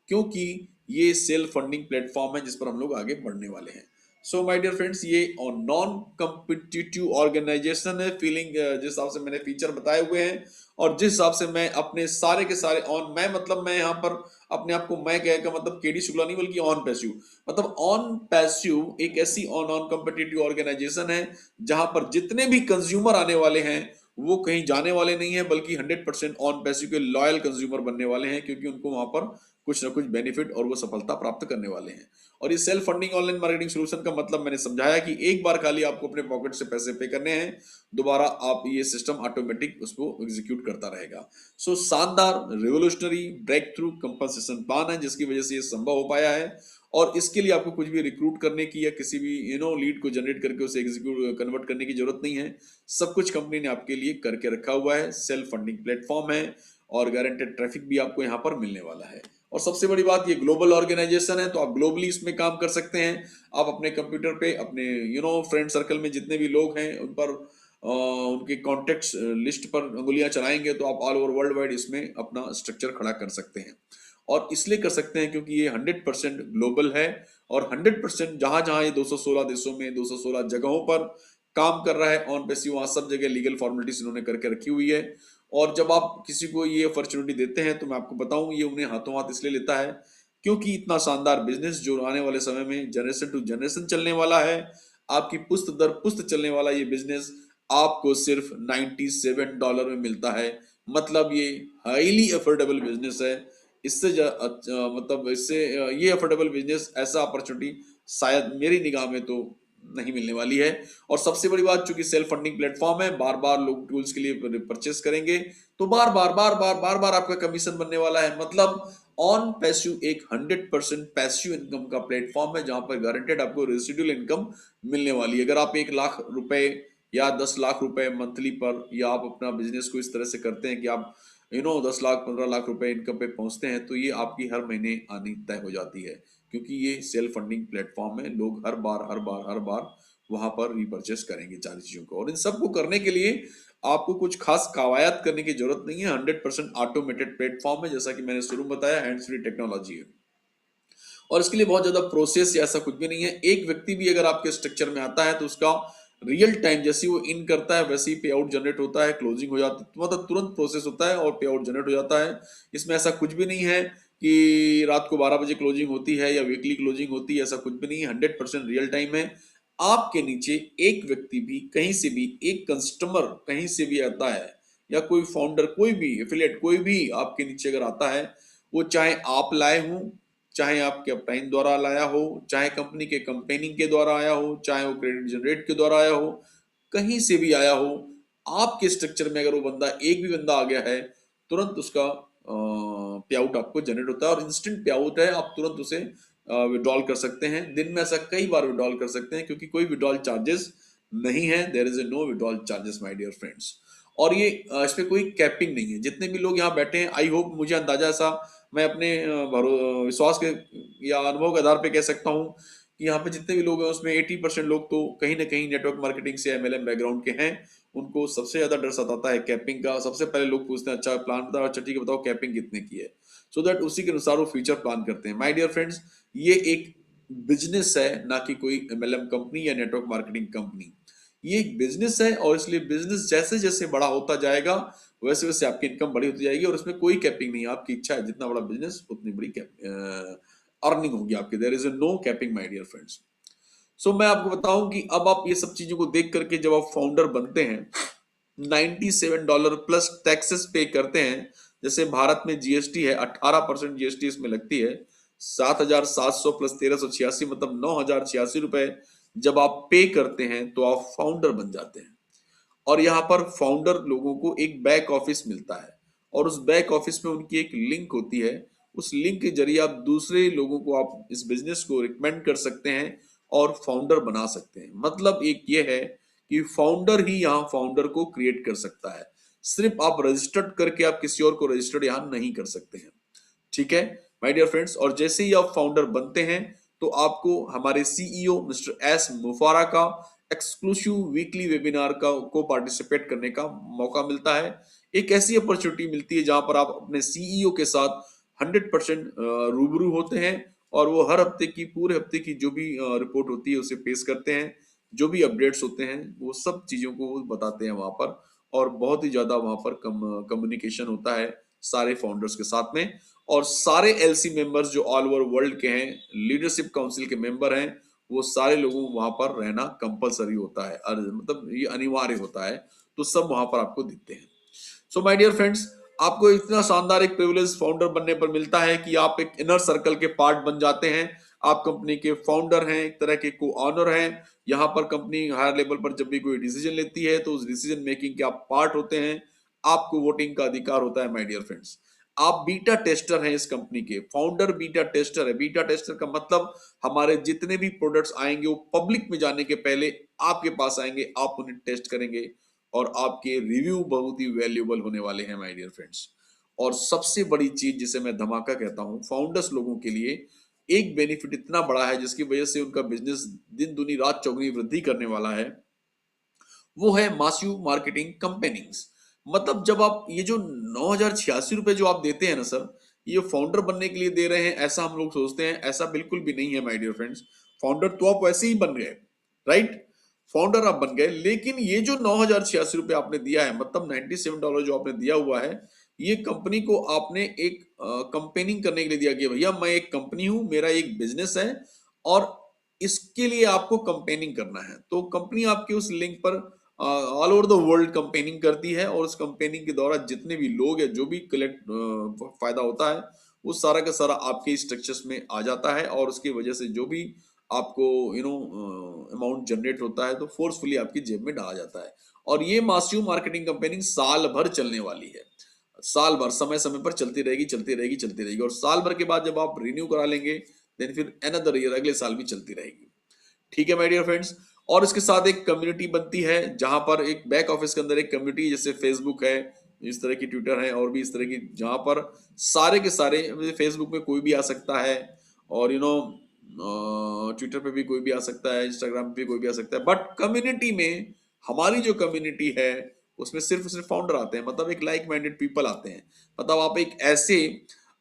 क्योंकि ये सेल्फ फंडिंग प्लेटफॉर्म है जिस पर हम लोग आगे बढ़ने वाले हैं। सो माय डियर फ्रेंड्स, ये नॉन कॉम्पिटिटिव ऑर्गेनाइजेशन है, फीलिंग जिस हिसाब से मैंने फीचर बताए हुए हैं, और जिस हिसाब से मैं अपने सारे के सारे ऑन, मैं मतलब मैं यहाँ पर अपने आप को मैं कह का मतलब केडी शुक्ला नहीं बल्कि ऑन पैसिव, मतलब ऑन पैसिव एक ऐसी नॉन कॉम्पिटिटिव ऑर्गेनाइजेशन है जहां पर जितने भी कंज्यूमर आने वाले हैं वो कहीं जाने वाले नहीं है, बल्कि 100% ऑन पैसिव के लॉयल कंज्यूमर बनने वाले हैं, क्योंकि उनको वहां पर कुछ ना कुछ बेनिफिट और वो सफलता प्राप्त करने वाले हैं। और ये self funding online marketing solution का मतलब मैंने समझाया कि एक बार खाली आपको अपने पॉकेट से पैसे पे करने हैं, दोबारा आप ये सिस्टम ऑटोमेटिक उसको एग्जीक्यूट करता रहेगा। सो शानदार revolutionary breakthrough compensation plan है जिसकी वजह से ये संभव हो पाया है, और इसके लिए आपको कुछ भी रिक्रूट करने की या किसी भी लीड को जनरेट करके उसे एग्जीक्यूट कन्वर्ट करने की जरूरत नहीं है। सब कुछ कंपनी ने आपके लिए करके रखा हुआ है, सेल्फ फंडिंग प्लेटफॉर्म है, और गारंटेड ट्रैफिक भी आपको यहाँ पर मिलने वाला है। और सबसे बड़ी बात, ये ग्लोबल ऑर्गेनाइजेशन है, तो आप ग्लोबली इसमें काम कर सकते हैं। आप अपने कंप्यूटर पे अपने फ्रेंड सर्कल में जितने भी लोग हैं उन पर उनके कॉन्टेक्ट लिस्ट पर उंगलियां चलाएंगे तो आप ऑल ओवर वर्ल्ड वाइड इसमें अपना स्ट्रक्चर खड़ा कर सकते हैं। और इसलिए कर सकते हैं क्योंकि ये 100% ग्लोबल है, और 100% जहां जहां ये 216 देशों में 216 जगहों पर काम कर रहा है ऑन पैसिव, वहां सब जगह लीगल फॉर्मेलिटीज इन्होंने करके रखी हुई है। और जब आप किसी को ये अपॉर्चुनिटी देते हैं तो मैं आपको बताऊं, ये उन्हें हाथों हाथ इसलिए लेता है क्योंकि इतना शानदार बिजनेस जो आने वाले समय में जनरेशन टू जनरेशन चलने वाला है, आपकी पुश्त दर पुश्त चलने वाला ये बिजनेस आपको सिर्फ $97 में मिलता है। मतलब ये हाईली अफोर्डेबल बिजनेस है। इससे मतलब इससे ये अफोर्डेबल बिजनेस, ऐसा अपॉर्चुनिटी शायद मेरी निगाह में तो नहीं मिलने वाली है। और सबसे बड़ी बात, चूंकि सेल्फ फंडिंग प्लेटफॉर्म है, बार बार लोग टूल्स के लिए परचेस करेंगे तो बार बार आपका कमीशन बनने वाला है। मतलब ऑन पैसिव एक 100% पैसिव इनकम का प्लेटफॉर्म है जहां पर गारंटेड आपको रेसिडुअल इनकम मिलने वाली है। अगर आप 1 लाख रुपए या 10 लाख रुपए मंथली पर, या आप अपना बिजनेस को इस तरह से करते हैं कि आप 10 लाख 15 लाख रुपए इनकम पे पहुंचते हैं, तो ये आपकी हर महीने आनी तय हो जाती है, क्योंकि ये सेल्फ फंडिंग प्लेटफॉर्म है। लोग हर बार वहां पर रिपर्चेस करेंगे सारी चीजों को, और इन सबको करने के लिए आपको कुछ खास कवायद करने की जरूरत नहीं है। 100% ऑटोमेटेड प्लेटफॉर्म है, जैसा कि मैंने शुरू में बताया, हैंड्स फ्री टेक्नोलॉजी है, और इसके लिए बहुत ज्यादा प्रोसेस या ऐसा कुछ भी नहीं है। एक व्यक्ति भी अगर आपके स्ट्रक्चर में आता है तो उसका रियल टाइम जैसे ही वो इन करता है वैसे ही पे आउट जनरेट होता है, क्लोजिंग हो जाती है, मतलब तुरंत प्रोसेस होता है और पे आउट जनरेट हो जाता है। इसमें ऐसा कुछ भी नहीं है कि रात को 12 बजे क्लोजिंग होती है या वीकली क्लोजिंग होती है, ऐसा कुछ भी नहीं है। 100% रियल टाइम है। आपके नीचे एक व्यक्ति भी कहीं से भी, एक कस्टमर कहीं से भी आता है, या कोई फाउंडर, कोई भी एफिलिएट, कोई भी आपके नीचे अगर आता है, वो चाहे आप लाए हो, चाहे आपके अपटाइन द्वारा लाया हो, चाहे कंपनी के कंपेनिंग के द्वारा आया हो, चाहे वो क्रेडिट जनरेट के द्वारा आया हो, कहीं से भी आया हो, आपके स्ट्रक्चर में अगर वो बंदा, एक भी बंदा आ गया है, तुरंत उसका पे आउट आपको जनरेट होता है, और इंस्टेंट पे आउट है। आप तुरंत उसे विड्रॉल कर सकते हैं। दिन में ऐसा कई बार विड्रॉल कर सकते हैं, क्योंकि कोई विड्रॉल चार्जेस नहीं है। There is a no withdrawal charges my dear friends. और ये इस पे कोई कैपिंग नहीं है। जितने भी लोग यहाँ बैठे हैं, आई होप, मुझे अंदाजा ऐसा, मैं अपने विश्वास के या अनुभव के आधार पे कह सकता हूँ कि यहाँ पे जितने भी लोग हैं उसमें 80% लोग तो कहीं ना कहीं नेटवर्क मार्केटिंग से एमएलएम बैकग्राउंड के हैं। उनको सबसे ज्यादा डर सताता है कैपिंग का। सबसे पहले लोग पूछते हैं अच्छा प्लान बताओ, अच्छा ठीक है बताओ कैपिंग कितने की है, सो दैट उसी के अनुसार वो फ्यूचर प्लान करते हैं। माय डियर फ्रेंड्स, ये एक बिजनेस है, ना कि कोई एमएलएम कंपनी या नेटवर्क मार्केटिंग कंपनी। ये एक बिजनेस है और इसलिए बिजनेस जैसे जैसे बड़ा होता जाएगा वैसे वैसे आपकी इनकम बड़ी होती जाएगी और उसमें कोई कैपिंग नहीं है। आपकी इच्छा है जितना बड़ा बिजनेस उतनी बड़ी अर्निंग होगी आपकी। There is no capping my dear friends. So मैं आपको बताऊं कि अब आप ये सब चीजों को देख करके जब आप फाउंडर बनते हैं, $97 प्लस टैक्सेस पे करते हैं। जैसे भारत में जीएसटी है 18% जीएसटी इसमें लगती है। 7,700 प्लस 1,386 मतलब 9,086 रुपए जब आप पे करते हैं तो आप फाउंडर बन जाते हैं। और यहाँ पर फाउंडर लोगों को एक बैक ऑफिस मिलता है और उस बैक ऑफिस में उनकी एक लिंक होती है। उस लिंक के जरिए आप दूसरे लोगों को आप इस बिजनेस को रिकमेंड कर सकते हैं और फाउंडर बना सकते हैं। मतलब एक ये है कि फाउंडर ही यहाँ फाउंडर को क्रिएट कर सकता है। सिर्फ आप रजिस्टर्ड करके आप किसी और को रजिस्टर्ड यहाँ नहीं कर सकते हैं। ठीक है माय डियर फ्रेंड्स। और जैसे ही आप फाउंडर बनते हैं तो आपको हमारे सीईओ मिस्टर एस मुफारा का एक्सक्लूसिव वीकली वेबिनार को पार्टिसिपेट करने का मौका मिलता है। एक ऐसी अपॉर्चुनिटी मिलती है जहां पर आप अपने सीईओ के साथ 100% रूबरू होते हैं और वो हर हफ्ते की पूरे हफ्ते की जो भी रिपोर्ट होती है उसे पेश करते हैं। जो भी अपडेट्स होते हैं वो सब चीजों को वो बताते हैं वहां पर। और बहुत ही ज्यादा वहां पर कम्युनिकेशन होता है सारे फाउंडर्स के साथ में। और सारे एलसी मेंबर्स जो ऑल ओवर वर्ल्ड के हैं, लीडरशिप काउंसिल के मेंबर हैं, वो सारे लोगों को वहां पर रहना कंपलसरी होता है, मतलब ये अनिवार्य होता है। तो सब वहां पर आपको दिखते हैं। सो माय डियर फ्रेंड्स, आपको इतना शानदार एक प्रिविलेज फाउंडर बनने पर मिलता है कि आप एक इनर सर्कल के पार्ट बन जाते हैं। आप कंपनी के फाउंडर हैं, एक तरह के को ऑनर हैं। यहाँ पर कंपनी हायर लेवल पर जब भी कोई डिसीजन लेती है तो उस डिसीजन मेकिंग के आप पार्ट होते हैं। आपको वोटिंग का अधिकार होता है माय डियर फ्रेंड्स। आप बीटा टेस्टर हैं इस कंपनी के। फाउंडर बीटा टेस्टर है। बीटा टेस्टर का मतलब हमारे जितने भी प्रोडक्ट्स आएंगे वो पब्लिक में जाने के पहले आपके पास आएंगे, आप उन्हें टेस्ट करेंगे और आपके रिव्यू बहुत ही वैल्यूएबल होने वाले हैं माय डियर फ्रेंड्स। और सबसे बड़ी चीज जिसे मैं धमाका कहता हूं फाउंडर्स लोगों के लिए, एक बेनिफिट इतना बड़ा है जिसकी वजह से उनका बिजनेस दिन दुनी रात चौगुनी वृद्धि करने वाला है, वो है मासिव मार्केटिंग कंपेनिंग्स। मतलब जब आप ये जो 9,086 रुपए जो आप देते हैं ना सर, ये फाउंडर बनने के लिए दे रहे हैं ऐसा हम लोग सोचते हैं। ऐसा बिल्कुल भी नहीं है माय डियर फ्रेंड्स। फाउंडर तो आप वैसे ही बन गए, राइट? फाउंडर आप बन गए, लेकिन ये जो 9,086 रुपए आपने दिया है, मतलब $97 जो आपने दिया हुआ है, ये कंपनी को आपने एक कंपेनिंग करने के लिए दिया कि भैया मैं एक कंपनी हूं, मेरा एक बिजनेस है और इसके लिए आपको कंपेनिंग करना है। तो कंपनी आपके उस लिंक पर all over the world campaigning करती है और उस कंपेनिंग के दौरान जितने भी लोग या जो भी कलेक्ट फायदा होता है वो सारा का सारा आपके स्ट्रक्चर्स में आ जाता है और उसकी वजह से जो भी आपको अमाउंट जनरेट होता है तो फोर्सफुली आपकी जेब में डाला जाता है। और ये मासिव मार्केटिंग कंपेनिंग साल भर चलने वाली है। साल भर समय समय पर चलती रहेगी चलती रहेगी चलती रहेगी। और साल भर के बाद जब आप रिन्यू करा लेंगे देन फिर अनदर ईयर अगले साल भी चलती रहेगी। ठीक है माय डियर फ्रेंड्स। और इसके साथ एक कम्युनिटी बनती है जहां पर एक बैक ऑफिस के अंदर एक कम्युनिटी, जैसे फेसबुक है, इस तरह की ट्विटर है और भी इस तरह की, जहां पर सारे के सारे, फेसबुक में कोई भी आ सकता है और ट्विटर पे भी कोई भी आ सकता है, इंस्टाग्राम पे भी कोई भी आ सकता है। बट कम्युनिटी में, हमारी जो कम्युनिटी है उसमें सिर्फ सिर्फ फाउंडर आते हैं। मतलब एक लाइक माइंडेड पीपल आते हैं। मतलब आप एक ऐसे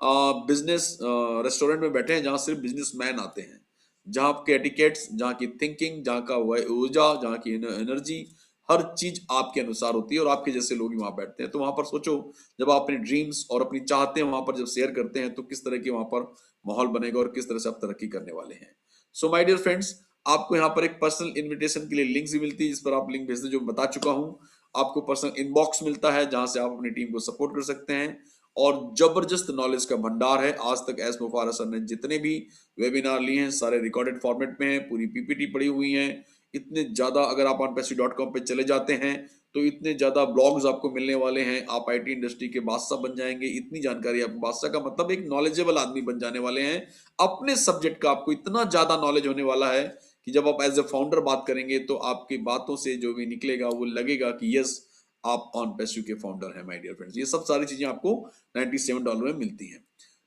बिजनेस रेस्टोरेंट में बैठे हैं जहां सिर्फ बिजनेसमैन आते हैं, जहां आपके एटिकेट्स, जहां की थिंकिंग, जहां का ऊर्जा, जहां की एनर्जी, हर चीज आपके अनुसार होती है और आपके जैसे लोग ही वहां बैठते हैं। तो वहां पर सोचो, जब आप अपनी ड्रीम्स और अपनी चाहते हैं वहां पर जब शेयर करते हैं तो किस तरह के वहां पर माहौल बनेगा और किस तरह से आप तरक्की करने वाले हैं। सो माय डियर फ्रेंड्स, आपको यहाँ पर एक पर्सनल इन्विटेशन के लिए लिंक्स भी मिलती है जिस पर आप लिंक भेजते, जो बता चुका हूं। आपको पर्सनल इनबॉक्स मिलता है जहां से आप अपनी टीम को सपोर्ट कर सकते हैं। और जबरदस्त नॉलेज का भंडार है। आज तक एस मुफारा सर ने जितने भी वेबिनार लिए हैं सारे रिकॉर्डेड फॉर्मेट में है, पूरी पीपीटी पड़ी हुई है। इतने ज्यादा, अगर आप onpaysu.com पे चले जाते हैं तो इतने ज्यादा ब्लॉग्स आपको मिलने वाले हैं। आप आईटी इंडस्ट्री के बादशाह बन जाएंगे। इतनी जानकारी, आपको बादशाह का मतलब एक नॉलेजेबल आदमी बन जाने वाले हैं। अपने सब्जेक्ट का आपको इतना ज्यादा नॉलेज होने वाला है कि जब आप एज ए फाउंडर बात करेंगे तो आपकी बातों से जो भी निकलेगा वो लगेगा कि यस, आप onpaysu के फाउंडर हैं माय डियर फ्रेंड्स। ये सब सारी चीजें आपको $97 में मिलती हैं।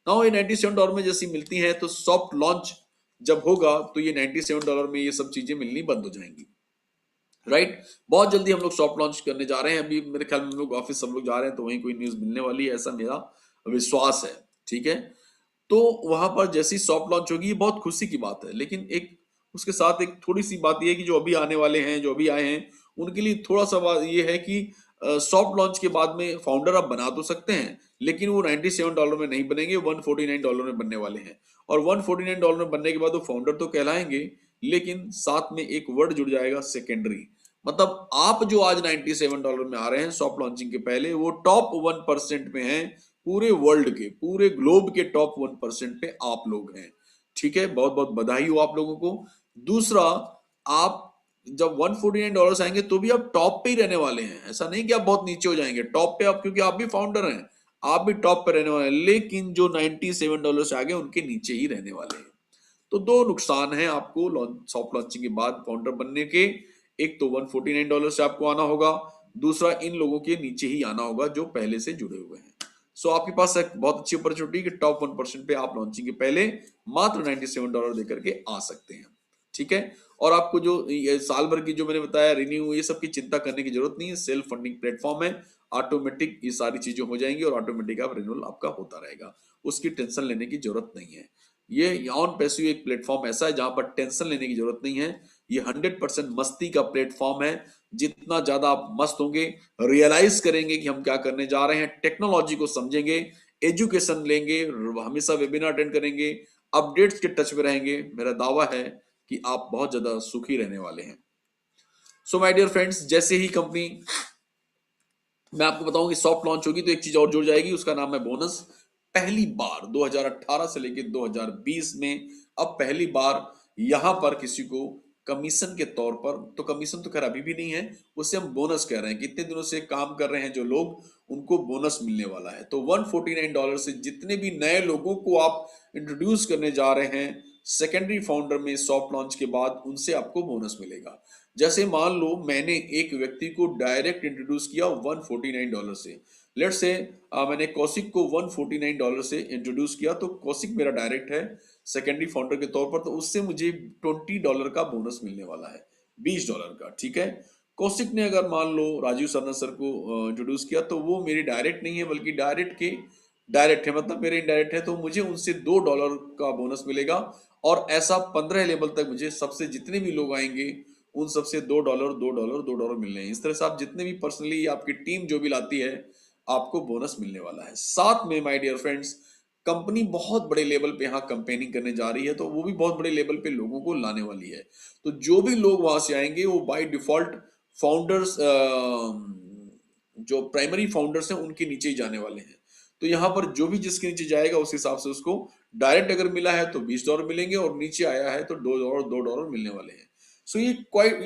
नाउ ये $97 में जैसी मिलती हैं तो सॉफ्ट लॉन्च जब होगा तो ये $97 में ये सब चीजें मिलनी बंद हो जाएंगी, राइट। बहुत जल्दी हम लोग सॉफ्ट लॉन्च करने जा रहे हैं, अभी मेरे ख्याल में हम लोग ऑफिस सब लोग जा रहे हैं तो वहीं कोई न्यूज मिलने वाली है, ऐसा मेरा विश्वास है, ठीक है। तो वहां पर जैसी सॉफ्ट लॉन्च होगी ये बहुत खुशी की बात है, लेकिन एक उसके साथ एक थोड़ी सी बात ये है कि जो अभी आने वाले हैं, जो अभी आए हैं, उनके लिए थोड़ा सा बात ये है कि सॉफ्ट लॉन्च के बाद में फाउंडर आप बना तो सकते हैं, लेकिन वो $97 में नहीं बनेंगे, $149 में बनने वाले हैं। और $149 में बनने के बाद वो फाउंडर तो कहलाएंगे, लेकिन साथ में एक वर्ड जुड़ जाएगा, सेकेंडरी। मतलब आप जो आज $97 में आ रहे हैं सॉफ्ट लॉन्चिंग के पहले, वो टॉप 1% में हैं, पूरे वर्ल्ड के, पूरे ग्लोब के टॉप 1% पे आप लोग हैं, ठीक है। बहुत बहुत बधाई हो आप लोगों को। दूसरा, आप जब $149 आएंगे तो भी आप टॉप पे ही रहने वाले हैं, ऐसा नहीं कि आप बहुत नीचे हो जाएंगे, टॉप पे आप, क्योंकि आप भी फाउंडर हैं, आप भी टॉप पे रहने वाले हैं, लेकिन जो $97 से आगे उनके नीचे ही रहने वाले हैं। तो दो नुकसान है आपको सॉफ्ट लॉन्चिंग के बाद फाउंडर बनने के, एक तो $149 से आपको आना होगा, दूसरा इन लोगों के नीचे ही आना होगा जो पहले से जुड़े हुए हैं। सो आपके पास एक बहुत अच्छी अपॉर्चुनिटी कि टॉप 1% पे आप लॉन्चिंग के पहले मात्र $97 देकर के आ सकते हैं, ठीक है। और आपको जो ये साल भर की जो मैंने बताया रिन्यू, ये सब की चिंता करने की जरूरत नहीं है, सेल्फ फंडिंग प्लेटफॉर्म है, ऑटोमेटिक ये सारी चीजें हो जाएंगी और ऑटोमेटिक आप रिन्यूअल आपका होता रहेगा, उसकी टेंशन लेने की जरूरत नहीं है। ये ऑन पैसिव एक प्लेटफॉर्म ऐसा है जहां पर टेंशन लेने की जरूरत नहीं है, ये 100% मस्ती का प्लेटफॉर्म है। जितना ज्यादा आप मस्त होंगे, रियलाइज करेंगे कि हम क्या करने जा रहे हैं, टेक्नोलॉजी को समझेंगे, एजुकेशन लेंगे, हमेशा वेबिनार अटेंड करेंगे, अपडेट्स के टच में रहेंगे, मेरा दावा है कि आप बहुत ज्यादा सुखी रहने वाले हैं। सो माय डियर फ्रेंड्स, जैसे ही कंपनी, मैं आपको बताऊं कि सॉफ्ट लॉन्च होगी तो एक चीज और जुड़ जाएगी, उसका नाम है बोनस। पहली बार 2018 से लेकर 2020 में अब पहली बार यहां पर किसी को कमीशन के तौर पर, तो कमीशन तो खैर अभी भी नहीं है, उसे हम बोनस कह रहे हैं, कितने दिनों से काम कर रहे हैं जो लोग, उनको बोनस मिलने वाला है। तो $149 से जितने भी नए लोगों को आप इंट्रोड्यूस करने जा रहे हैं सेकेंडरी फाउंडर में सॉफ्ट लॉन्च के बाद, उनसे आपको बोनस मिलेगा। जैसे मान लो मैंने एक व्यक्ति को डायरेक्ट इंट्रोड्यूस किया $149 से, लेट्स से मैंने कौशिक को $149 से इंट्रोड्यूस किया, तो कौशिक मेरा डायरेक्ट है सेकेंडरी फाउंडर के तौर पर, तो उससे मुझे $20 का बोनस मिलने वाला है, $20 का, ठीक है। कौशिक ने अगर मान लो राजीव सरना सर को इंट्रोड्यूस किया, तो वो मेरे डायरेक्ट नहीं है बल्कि डायरेक्ट के डायरेक्ट है, मतलब मेरे इनडायरेक्ट है, तो मुझे उनसे $2 का बोनस मिलेगा। और ऐसा 15 लेवल तक मुझे सबसे जितने भी लोग आएंगे उन सबसे $2 $2 $2 मिलने हैं। इस तरह से आप जितने भी पर्सनली आपकी टीम जो भी लाती है, आपको बोनस मिलने वाला है। साथ में माय डियर फ्रेंड्स, कंपनी बहुत बड़े लेवल पे यहाँ कंपेनिंग करने जा रही है, तो वो भी बहुत बड़े लेवल पे लोगों को लाने वाली है। तो जो भी लोग वहां से आएंगे वो बाय डिफॉल्ट फाउंडर्स, जो प्राइमरी फाउंडर्स हैं उनके नीचे ही जाने वाले हैं। तो यहाँ पर जो भी जिसके नीचे जाएगा उस हिसाब से उसको डायरेक्ट अगर मिला है तो $20 मिलेंगे, और नीचे आया है तो $2 मिलने वाले हैं। सो ये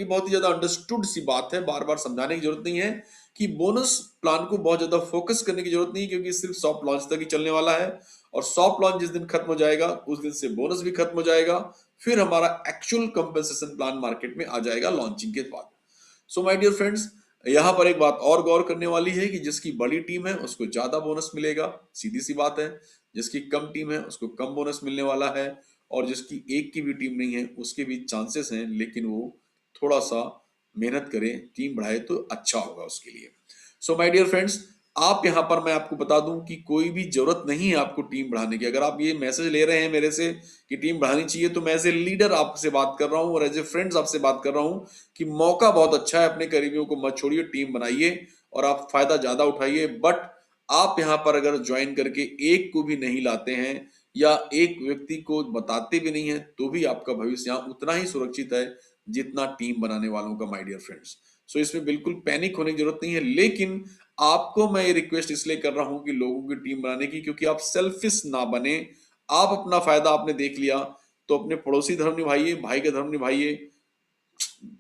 बहुत ही ज्यादा अंडरस्टूड सी बात है, बार बार समझाने की जरूरत नहीं है कि बोनस प्लान को बहुत ज्यादा फोकस करने की जरूरत नहीं, क्योंकि सिर्फ सॉफ्ट लॉन्च तक ही चलने वाला है, और सॉफ्ट लॉन्च जिस दिन खत्म हो जाएगा उस दिन से बोनस भी खत्म हो जाएगा, फिर हमारा एक्चुअल कंपनसेशन प्लान मार्केट में आ जाएगा लॉन्चिंग के बाद। सो माय डियर फ्रेंड्स, यहां पर एक बात और गौर करने वाली है कि जिसकी बड़ी टीम है उसको ज्यादा बोनस मिलेगा, सीधी सी बात है। जिसकी कम टीम है उसको कम बोनस मिलने वाला है, और जिसकी एक की भी टीम नहीं है उसके भी चांसेस हैं, लेकिन वो थोड़ा सा मेहनत करे, टीम बढ़ाए तो अच्छा होगा उसके लिए। सो माय डियर फ्रेंड्स, आप यहाँ पर मैं आपको बता दूं कि कोई भी जरूरत नहीं है आपको टीम बढ़ाने की। अगर आप ये मैसेज ले रहे हैं मेरे से कि टीम बढ़ानी चाहिए, तो मैं एज ए लीडर आपसे बात कर रहा हूं और एज ए फ्रेंड्स आपसे बात कर रहा हूं कि मौका बहुत अच्छा है, अपने करीबियों को मत छोड़िए, टीम बनाइए और आप फायदा ज्यादा उठाइए। बट आप यहाँ पर अगर ज्वाइन करके एक को भी नहीं लाते हैं या एक व्यक्ति को बताते भी नहीं है, तो भी आपका भविष्य यहाँ उतना ही सुरक्षित है जितना टीम बनाने वालों का, माय डियर फ्रेंड्स। सो इसमें बिल्कुल पैनिक होने की जरूरत नहीं है, लेकिन आपको मैं ये रिक्वेस्ट इसलिए कर रहा हूं कि लोगों की टीम बनाने की, क्योंकि आप सेल्फिश ना बने। आप अपना फायदा आपने देख लिया तो अपने पड़ोसी धर्म निभाइए, भाई का धर्म निभाइए,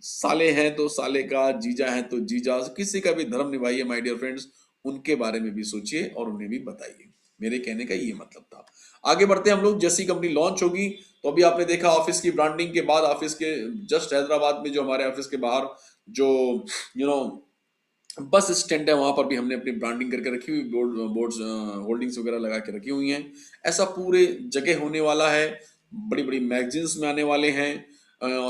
साले हैं तो साले का, जीजा है तो जीजा, किसी का भी धर्म निभाइए माय डियर फ्रेंड्स, उनके बारे में भी सोचिए और उन्हें भी बताइए। मेरे कहने का ये मतलब था। आगे बढ़ते हैं हम लोग। जैसी कंपनी लॉन्च होगी तो अभी आपने देखा ऑफिस की ब्रांडिंग के बाद, ऑफिस के जस्ट हैदराबाद में जो हमारे ऑफिस के बाहर जो बस स्टैंड है, वहां पर भी हमने अपनी ब्रांडिंग करके रखी हुई, बोर्ड्स होल्डिंग्स वगैरह लगा के रखी हुई हैं। ऐसा पूरे जगह होने वाला है। बड़ी बड़ी मैगजीन्स में आने वाले हैं,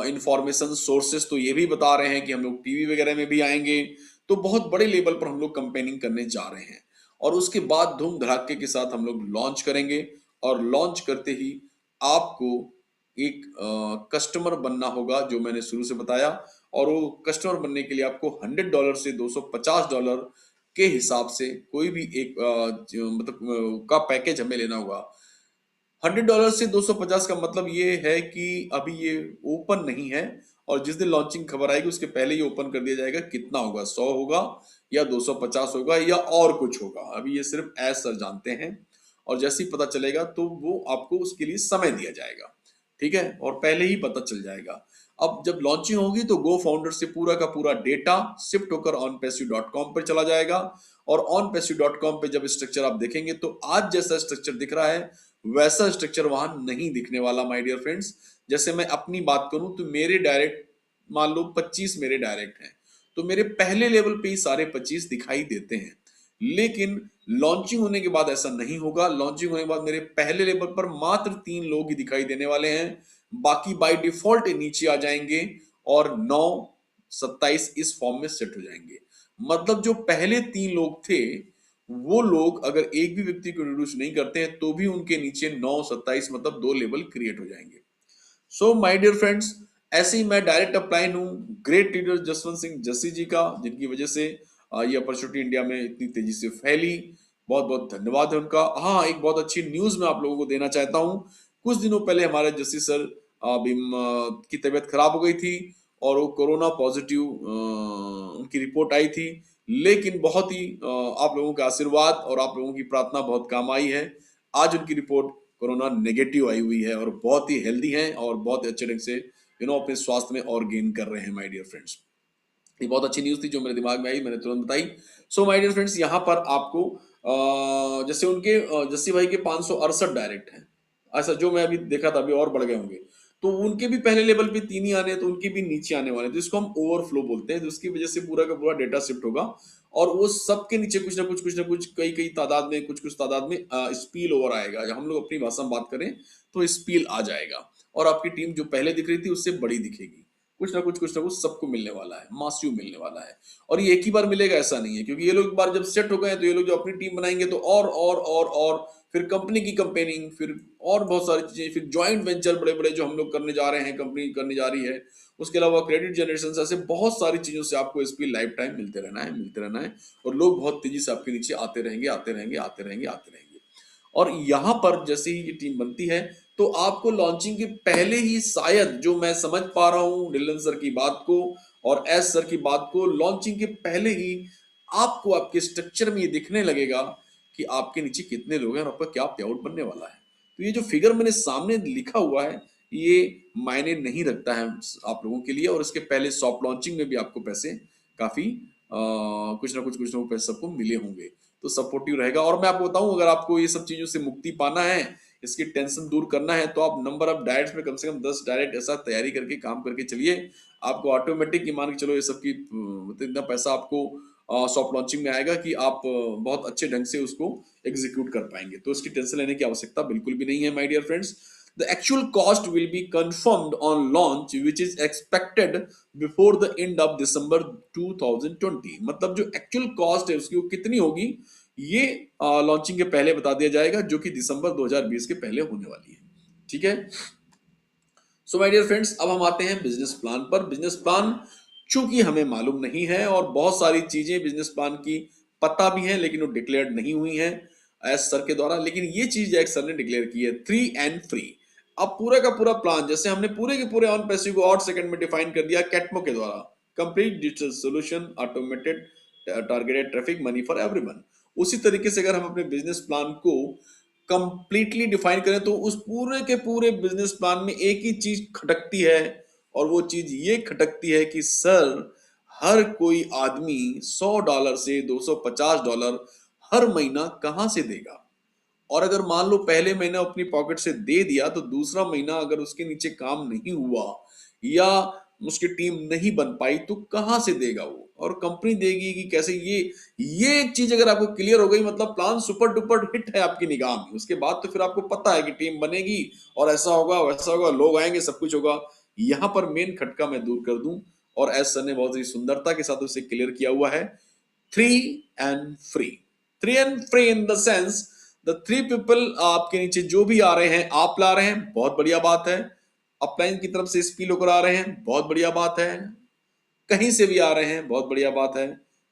इंफॉर्मेशन सोर्सेस तो ये भी बता रहे हैं कि हम लोग टीवी वगैरह में भी आएंगे। तो बहुत बड़े लेवल पर हम लोग कंपेनिंग करने जा रहे हैं और उसके बाद धूम धड़ाके के साथ हम लोग लॉन्च करेंगे और लॉन्च करते ही आपको एक कस्टमर बनना होगा, जो मैंने शुरू से बताया। और वो कस्टमर बनने के लिए आपको $100 से $250 के हिसाब से कोई भी एक मतलब का पैकेज हमें लेना होगा। $100 से 250 का मतलब ये है कि अभी ये ओपन नहीं है और जिस दिन लॉन्चिंग खबर आएगी उसके पहले ही ओपन कर दिया जाएगा। कितना होगा, 100 होगा या 250 होगा या और कुछ होगा, अभी ये सिर्फ एज सर जानते हैं। और जैसे ही पता चलेगा तो वो आपको उसके लिए समय दिया जाएगा, ठीक है, और पहले ही पता चल जाएगा। अब जब लॉन्चिंग होगी तो गो फाउंडर से पूरा का पूरा डेटा शिफ्ट होकर onpassive.com पर चला जाएगा और onpassive.com पे जब स्ट्रक्चर आप देखेंगे तो आज जैसा स्ट्रक्चर दिख रहा है वैसा स्ट्रक्चर वहां नहीं दिखने वाला माय डियर फ्रेंड्स। जैसे मैं अपनी बात करूं तो मेरे डायरेक्ट मान लो 25 मेरे डायरेक्ट हैं, तो मेरे पहले लेवल पे ही सारे 25 दिखाई देते हैं। लेकिन लॉन्चिंग होने के बाद ऐसा नहीं होगा। लॉन्चिंग होने के बाद मेरे पहले लेवल पर मात्र 3 लोग ही दिखाई देने वाले हैं, बाकी बाय डिफॉल्ट नीचे आ जाएंगे और 9 27 इस फॉर्म में सेट हो जाएंगे। मतलब जो पहले 3 लोग थे वो लोग अगर एक भी व्यक्ति को इंट्रोड्यूस नहीं करते हैं तो भी उनके नीचे 9 27 मतलब 2 लेवल क्रिएट हो जाएंगे। सो माय डियर फ्रेंड्स, ऐसे ही मैं डायरेक्ट अप्लाई हूँ ग्रेट लीडर जसवंत सिंह जस्सी जी का, जिनकी वजह से ये अपॉर्चुनिटी इंडिया में इतनी तेजी से फैली। बहुत बहुत धन्यवाद है उनका। हाँ, एक बहुत अच्छी न्यूज मैं आप लोगों को देना चाहता हूँ। कुछ दिनों पहले हमारे जस्सी सर की तबीयत खराब हो गई थी और वो कोरोना पॉजिटिव उनकी रिपोर्ट आई थी। लेकिन बहुत ही आप लोगों का आशीर्वाद और आप लोगों की प्रार्थना बहुत काम आई है। आज उनकी रिपोर्ट कोरोना नेगेटिव आई हुई है और बहुत ही हेल्दी हैं और बहुत ही अच्छे ढंग से अपने स्वास्थ्य में और गेन कर रहे हैं माय डियर फ्रेंड्स। ये बहुत अच्छी न्यूज थी जो मेरे दिमाग में आई, मैंने तुरंत बताई। सो माय डियर फ्रेंड्स, यहाँ पर आपको जैसे उनके जस्सी भाई के 568 डायरेक्ट हैं, ऐसा जो मैं अभी देखा था, अभी और बढ़ गए होंगे। तो उनके भी पहले लेवल पे 3 ही आने हैं, तो उनके भी नीचे आने वाले हैं, तो इसको हम ओवरफ्लो बोलते हैं। तो उसकी वजह से पूरा का पूरा डेटा शिफ्ट होगा और वो सबके नीचे कुछ ना कुछ कई कई तादाद में कुछ तादाद में स्पील ओवर आएगा। हम लोग अपनी भाषा में बात करें तो स्पील आ जाएगा और आपकी टीम जो पहले दिख रही थी उससे बड़ी दिखेगी। कुछ ना कुछ सबको मिलने वाला है, मासिव मिलने वाला है। और ये एक ही बार मिलेगा ऐसा नहीं है, क्योंकि ये लोग एक बार जब सेट हो गए हैं तो ये लोग जो अपनी टीम बनाएंगे तो और फिर कंपनी की कंपेनिंग, फिर और बहुत सारी चीजें, फिर जॉइंट वेंचर बड़े बड़े जो हम लोग करने जा रहे हैं, कंपनी करने जा रही है। उसके अलावा क्रेडिट जनरेशन, ऐसे बहुत सारी चीजों से आपको स्पीड लाइफ टाइम मिलते रहना है और लोग बहुत तेजी से आपके नीचे आते रहेंगे आते रहेंगे आते रहेंगे आते रहेंगे। और यहां पर जैसे ही ये टीम बनती है तो आपको लॉन्चिंग के पहले ही, शायद जो मैं समझ पा रहा हूं डिलन सर की बात को और एस सर की बात को, लॉन्चिंग के पहले ही आपको आपके स्ट्रक्चर में ये दिखने लगेगा कि आपके नीचे कितने लोग हैं और आपका क्या पे आउट बनने वाला है। तो ये जो फिगर मैंने सामने लिखा हुआ है ये मायने नहीं रखता है आप लोगों के लिए, और इसके पहले सॉफ्ट लॉन्चिंग में भी आपको पैसे काफी कुछ ना कुछ पैसे सबको मिले होंगे, तो सपोर्टिव रहेगा। और मैं आपको बताऊं, अगर आपको ये सब चीजों से मुक्ति पाना है, इसकी टेंशन दूर करना है, तो आप नंबर ऑफ डायरेक्ट्स में कम से कम 10 डायरेक्ट ऐसा तैयारी करके काम करके चलिए। आपको ऑटोमेटिक, मान के चलो, ये सब की इतना पैसा आपको सॉफ्ट लॉन्चिंग में आएगा कि आप बहुत अच्छे ढंग से उसको एग्जीक्यूट कर पाएंगे। तो इसकी टेंशन लेने की आवश्यकता बिल्कुल भी नहीं है my dear friends. The actual cost will be confirmed on launch, which is expected before the end of December 2020। मतलब जो एक्चुअल कॉस्ट है उसकी वो कितनी होगी ये लॉन्चिंग के पहले बता दिया जाएगा, जो कि दिसंबर 2020 के पहले होने वाली है। ठीक है। सो माय डियर फ्रेंड्स, अब हम आते हैं बिजनेस प्लान पर। बिजनेस प्लान चूंकि हमें मालूम नहीं है और बहुत सारी चीजें बिजनेस प्लान की पता भी है लेकिन वो डिक्लेयर नहीं हुई है एस सर के द्वारा, लेकिन ये चीज एक सर ने डिक्लेयर की है, 3 and free। अब पूरा का पूरा प्लान जैसे हमने पूरे के पूरे ऑन पैसिव को 8 सेकंड में डिफाइन कर दिया कैटमो के द्वारा, complete digital solution, automated targeted traffic, money for everyone. उसी तरीके से अगर हम अपने बिजनेस प्लान को कंप्लीटली डिफाइन करें तो उस पूरे के पूरे बिजनेस प्लान में एक ही चीज खटकती है और वो चीज ये खटकती है कि सर, हर कोई आदमी $100 से $250 हर महीना कहां से देगा। और अगर मान लो पहले महीना अपनी पॉकेट से दे दिया तो दूसरा महीना अगर उसके नीचे काम नहीं हुआ या उसकी टीम नहीं बन पाई तो कहां से देगा वो, और कंपनी देगी कि कैसे? ये एक चीज अगर आपको क्लियर हो गई, मतलब प्लान सुपर डुपर हिट है आपकी निगाह में, उसके बाद तो फिर आपको पता है कि टीम बनेगी और ऐसा होगा वैसा होगा, लोग आएंगे, सब कुछ होगा। यहां पर मेन खटका मैं दूर कर दूं, और एस सर ने बहुत ही सुंदरता के साथ उसे क्लियर किया हुआ है। 3 and 3, 3 and 3 in the sense, the 3 people आपके नीचे जो भी आ रहे हैं, आप ला रहे हैं, बहुत बढ़िया बात है। अपलाइन की तरफ से स्पील होकर आ रहे हैं, बहुत बढ़िया बात है। कहीं से भी आ रहे हैं, बहुत बढ़िया बात है।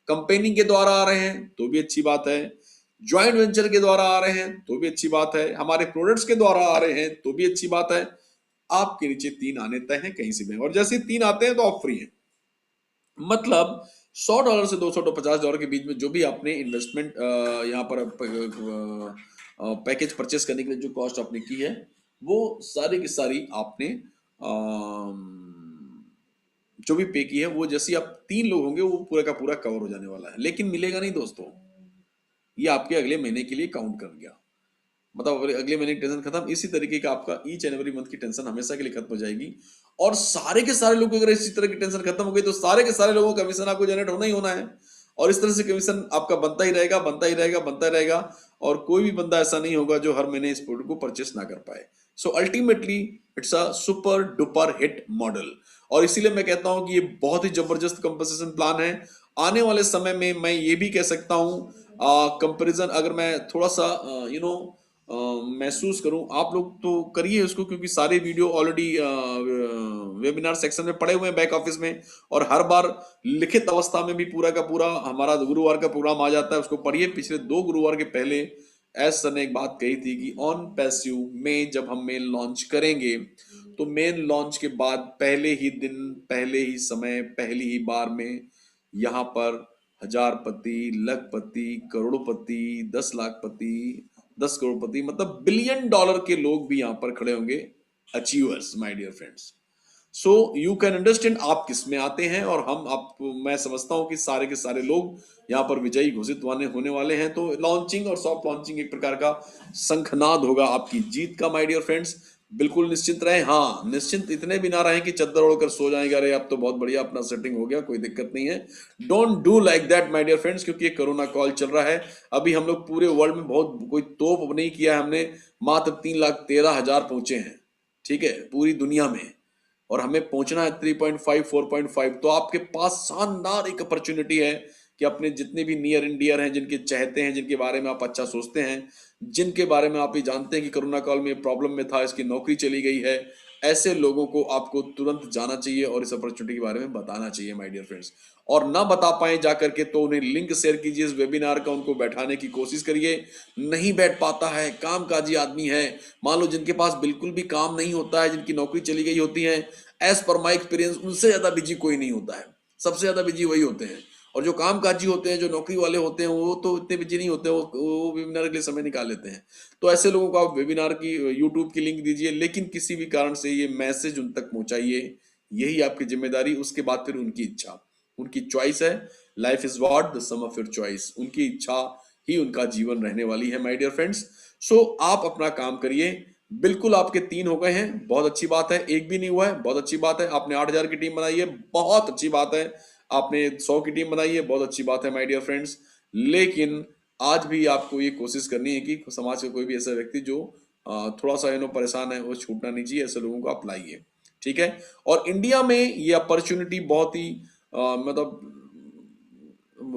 कंपेनी के द्वारा आ रहे हैं तो भी अच्छी बात है। ज्वाइंट वेंचर के द्वारा आ रहे हैं तो भी अच्छी बात है। हमारे प्रोडक्ट्स के द्वारा आ रहे हैं तो भी अच्छी बात है। आपके नीचे 3 आने तय हैं कहीं से भी, और जैसे 3 आते हैं तो आप फ्री हैं। मतलब $100 से $250 के बीच में जो भी आपने इन्वेस्टमेंट यहाँ पर पैकेज परचेस करने के लिए जो कॉस्ट आपने की है, वो सारी की सारी आपने जो भी पे की है, वो जैसे आप 3 लोग होंगे वो पूरा का पूरा कवर हो जाने वाला है। लेकिन मिलेगा नहीं दोस्तों, ये आपके अगले महीने के लिए काउंट कर गया। मतलब अगले महीने की टेंशन खत्म। इसी तरीके का आपका ईच एंड एवरी मंथ की टेंशन हमेशा के लिए खत्म हो जाएगी। और सारे के सारे लोग, अगर इसी तरह की टेंशन खत्म हो गई तो सारे के सारे लोगों का कमीशन आपको जनरेट होना ही होना है, और इस तरह से कमीशन आपका बनता ही रहेगा, बनता ही रहेगा, बनता ही रहेगा। और कोई भी बंदा ऐसा नहीं होगा जो हर महीने इस प्रोडक्ट को परचेस ना कर पाए। So ultimately it's a super duper hit model, और इसीलिए मैं कहता हूं कि ये बहुत ही जबरदस्त कंपनसेशन प्लान है। आने वाले समय में मैं ये भी कह सकता हूं, कंपैरिजन अगर मैं थोड़ा सा महसूस करूं, आप लोग तो करिए उसको, क्योंकि सारे वीडियो ऑलरेडी वेबिनार सेक्शन में पड़े हुए हैं बैक ऑफिस में, और हर बार लिखित अवस्था में भी पूरा का पूरा हमारा गुरुवार का प्रोग्राम आ जाता है, उसको पढ़िए। पिछले 2 गुरुवार के पहले एस सर ने एक बात कही थी कि ऑन पैसिव में जब हम मेन लॉन्च करेंगे तो मेन लॉन्च के बाद पहले ही दिन, पहले ही समय, पहली ही बार में यहाँ पर हजारपति, लखपति, करोड़पति, 10 लाखपति, 10 करोड़पति, मतलब बिलियन डॉलर के लोग भी यहां पर खड़े होंगे, achievers my dear friends. So you can understand आप किस में आते हैं, और हम आप मैं समझता हूं कि सारे के सारे लोग यहाँ पर विजयी घोषित होने वाले हैं। तो लॉन्चिंग और सॉफ्ट लॉन्चिंग एक प्रकार का शंखनाद होगा आपकी जीत का माय डियर फ्रेंड्स। बिल्कुल निश्चिंत रहे। हाँ, निश्चिंत इतने भी ना रहे कि चद्दर ओढ़कर सो जाएंगे, अरे अब तो बहुत बढ़िया अपना सेटिंग हो गया, कोई दिक्कत नहीं है। Don't do like that my dear friends, क्योंकि ये कोरोना कॉल चल रहा है। अभी हम लोग पूरे वर्ल्ड में बहुत कोई तोप नहीं किया है हमने, मात्र 3,13,000 पहुंचे हैं, ठीक है, पूरी दुनिया में, और हमें पहुंचना है 3.5 4.5। तो आपके पास शानदार एक अपॉर्चुनिटी है कि अपने जितने भी नियर एंड डियर हैं, जिनके चाहते हैं, जिनके बारे में आप अच्छा सोचते हैं, जिनके बारे में आप ये जानते हैं कि कोरोना काल में प्रॉब्लम में था, इसकी नौकरी चली गई है, ऐसे लोगों को आपको तुरंत जाना चाहिए और इस अपॉर्चुनिटी के बारे में बताना चाहिए माय डियर फ्रेंड्स। और ना बता पाए जाकर के तो उन्हें लिंक शेयर कीजिए इस वेबिनार का, उनको बैठाने की कोशिश करिए। नहीं बैठ पाता है, कामकाजी आदमी है, मान लो जिनके पास बिल्कुल भी काम नहीं होता है, जिनकी नौकरी चली गई होती है, एज पर माई एक्सपीरियंस उनसे ज्यादा बिजी कोई नहीं होता है, सबसे ज्यादा बिजी वही होते हैं। और जो कामकाजी होते हैं, जो नौकरी वाले होते हैं, वो तो इतने बिजी नहीं होते, वो वेबिनार के लिए समय निकाल लेते हैं। तो ऐसे लोगों को आप वेबिनार की यूट्यूब की लिंक दीजिए, लेकिन किसी भी कारण से ये मैसेज उन तक पहुंचाइए, यही आपकी जिम्मेदारी। उसके बाद फिर उनकी इच्छा, उनकी चॉइस है। Life is what the sum of your choice, उनकी इच्छा ही उनका जीवन रहने वाली है माय डियर फ्रेंड्स। सो आप अपना काम करिए। बिल्कुल आपके 3 हो गए हैं, बहुत अच्छी बात है। एक भी नहीं हुआ है, बहुत अच्छी बात है। आपने 8,000 की टीम बनाई है, बहुत अच्छी बात है। आपने 100 की टीम बनाई है, बहुत अच्छी बात है माय डियर फ्रेंड्स। लेकिन आज भी आपको ये कोशिश करनी है कि समाज का कोई भी ऐसा व्यक्ति जो थोड़ा सा परेशान है, वो छूटना नहीं चाहिए। ऐसे लोगों को आप लाइए, ठीक है। और इंडिया में ये अपॉर्चुनिटी बहुत ही मतलब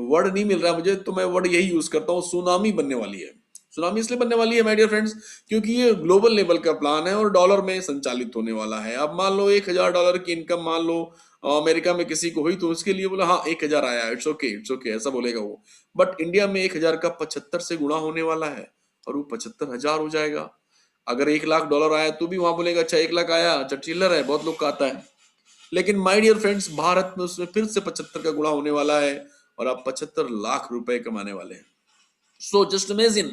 वर्ड नहीं मिल रहा है मुझे, तो मैं वर्ड यही यूज करता हूँ, सुनामी बनने वाली है। सुनामी इसलिए बनने वाली है माय डियर फ्रेंड्स क्योंकि ये ग्लोबल लेवल का प्लान है और डॉलर में संचालित होने वाला है। अब मान लो $1,000 की इनकम मान लो अमेरिका में किसी को हुई, तो उसके लिए बोला हाँ 1,000 आया, इट्स ओके, इट्स ओके, ऐसा बोलेगा वो। बट इंडिया में 1,000 का 75 से गुणा होने वाला है, और वो 75,000 हो जाएगा। अगर $1,00,000 आया तो भी वहां बोलेगा अच्छा 1,00,000 आया, अच्छा चिल्लर है, बहुत लोग का आता है। लेकिन माय डियर फ्रेंड्स, भारत में उसमें फिर से 75 का गुणा होने वाला है, और आप 75 लाख रुपए कमाने वाले हैं। सो जस्ट इमेजिन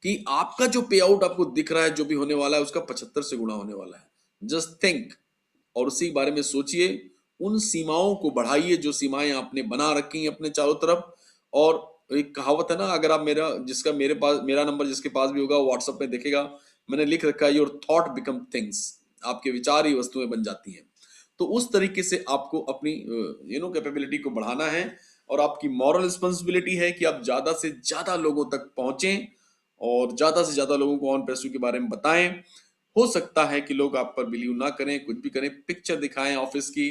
कि आपका जो पे आउट आपको दिख रहा है, जो भी होने वाला है, उसका 75 से गुणा होने वाला है। जस्ट थिंक, और उसी बारे में सोचिए। उन सीमाओं को बढ़ाइए जो सीमाएं आपने बना रखी हैं अपने चारों तरफ। और एक कहावत है ना, अगर आप मेरा नंबर जिसके पास भी होगा व्हाट्सएप में देखेगा, मैंने लिख रखा है योर थॉट बिकम थिंग्स, आपके विचार ही वस्तुएं बन जाती हैं। तो उस तरीके से आपको अपनी कैपेबिलिटी को बढ़ाना है और आपकी मॉरल रिस्पॉन्सिबिलिटी है कि आप ज्यादा से ज्यादा लोगों तक पहुंचें और ज्यादा से ज्यादा लोगों को ऑन पैसों के बारे में बताएं। हो सकता है कि लोग आप पर बिलीव ना करें, कुछ भी करें, पिक्चर दिखाएं ऑफिस की।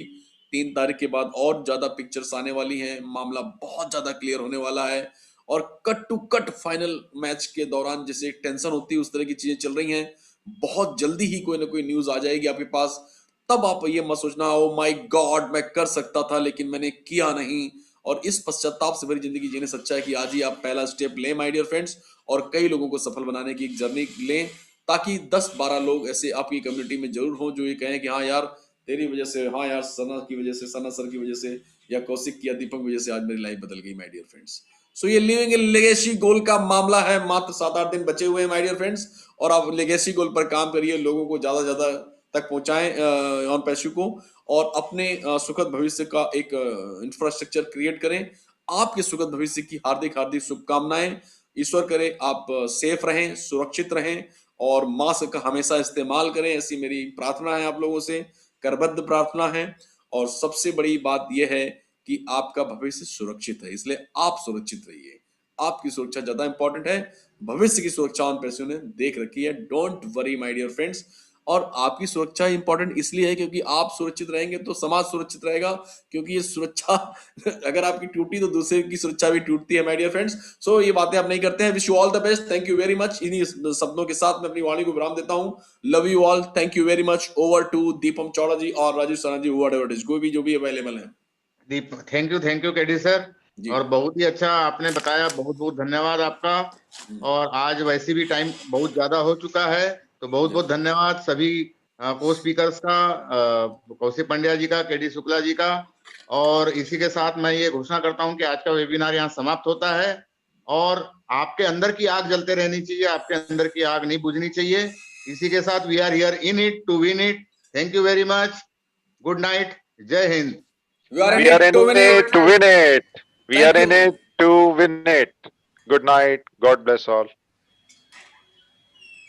3 तारीख के बाद और ज्यादा पिक्चर्स आने वाली हैं, मामला बहुत ज्यादा क्लियर होने वाला है और cut to cut final match के दौरान जैसे टेंशन होती है उस तरह की चीजें चल रही हैं। बहुत जल्दी ही कोई ना कोई न्यूज आ जाएगी आपके पास। तब आप ये मत सोचना ओ माय गॉड मैं कर सकता था लेकिन मैंने किया नहीं, और इस पश्चाताप से भरी जिंदगी जीने से अच्छा है कि आज ही आप पहला स्टेप लें माय डियर फ्रेंड्स, और कई लोगों को सफल बनाने की एक जर्नी लें, ताकि 10-12 लोग ऐसे आपकी कम्युनिटी में जरूर हों जो ये कहें कि हाँ यार तेरी वजह से, हाँ यार सना की वजह से, सना सर की वजह से, या कौशिक की या दीपक की वजह से आज मेरी लाइफ बदल गई माय डियर फ्रेंड्स। सो ये लिविंग ए लेगेसी गोल का मामला है। मात्र 7-8 दिन बचे हुए हैं माय डियर फ्रेंड्स, और आप लेगेसी गोल पर काम करिए, लोगों को ज्यादा ज्यादा तक पहुंचाएं ऑन पैशू को, और अपने सुखद भविष्य का एक इंफ्रास्ट्रक्चर क्रिएट करें। आपके सुखद भविष्य की हार्दिक हार्दिक शुभकामनाएं। ईश्वर करे आप सेफ रहें, सुरक्षित रहें और मास्क का हमेशा इस्तेमाल करें, ऐसी मेरी प्रार्थना है आप लोगों से, करबद्ध प्रार्थना है। और सबसे बड़ी बात यह है कि आपका भविष्य सुरक्षित है, इसलिए आप सुरक्षित रहिए। आपकी सुरक्षा ज्यादा इंपॉर्टेंट है, भविष्य की सुरक्षा उन पैसों ने देख रखी है। Don't worry my dear friends. और आपकी सुरक्षा इंपॉर्टेंट इसलिए है क्योंकि आप सुरक्षित रहेंगे तो समाज सुरक्षित रहेगा, क्योंकि ये सुरक्षा अगर आपकी टूटी तो दूसरे की सुरक्षा भी टूटती है माय डियर फ्रेंड्स। सो ये बातें आप नहीं करते हैं। Wish you all the best, thank you very much. इन्हीं शब्दों के साथ मैं अपनी वाणी को विराम देता हूं। Love you all, thank you very much. Over to Deepam Chauda ji और Rajiv Sana ji, whatever it is, जो भी अवेलेबल है। Deep thank you KD sir, जी। और बहुत ही अच्छा आपने बताया, बहुत बहुत धन्यवाद आपका। और आज वैसे भी टाइम बहुत ज्यादा हो चुका है, तो बहुत बहुत धन्यवाद सभी को स्पीकर्स का, कौशिक पंड्या जी का, केडी शुक्ला जी का। और इसी के साथ मैं ये घोषणा करता हूं कि आज का वेबिनार यहाँ समाप्त होता है। और आपके अंदर की आग जलते रहनी चाहिए, आपके अंदर की आग नहीं बुझनी चाहिए। इसी के साथ we are here in it to win it. Thank you very much, good night, जय हिंद। We are in it to win it. We are in it to win it. Good night. God bless all.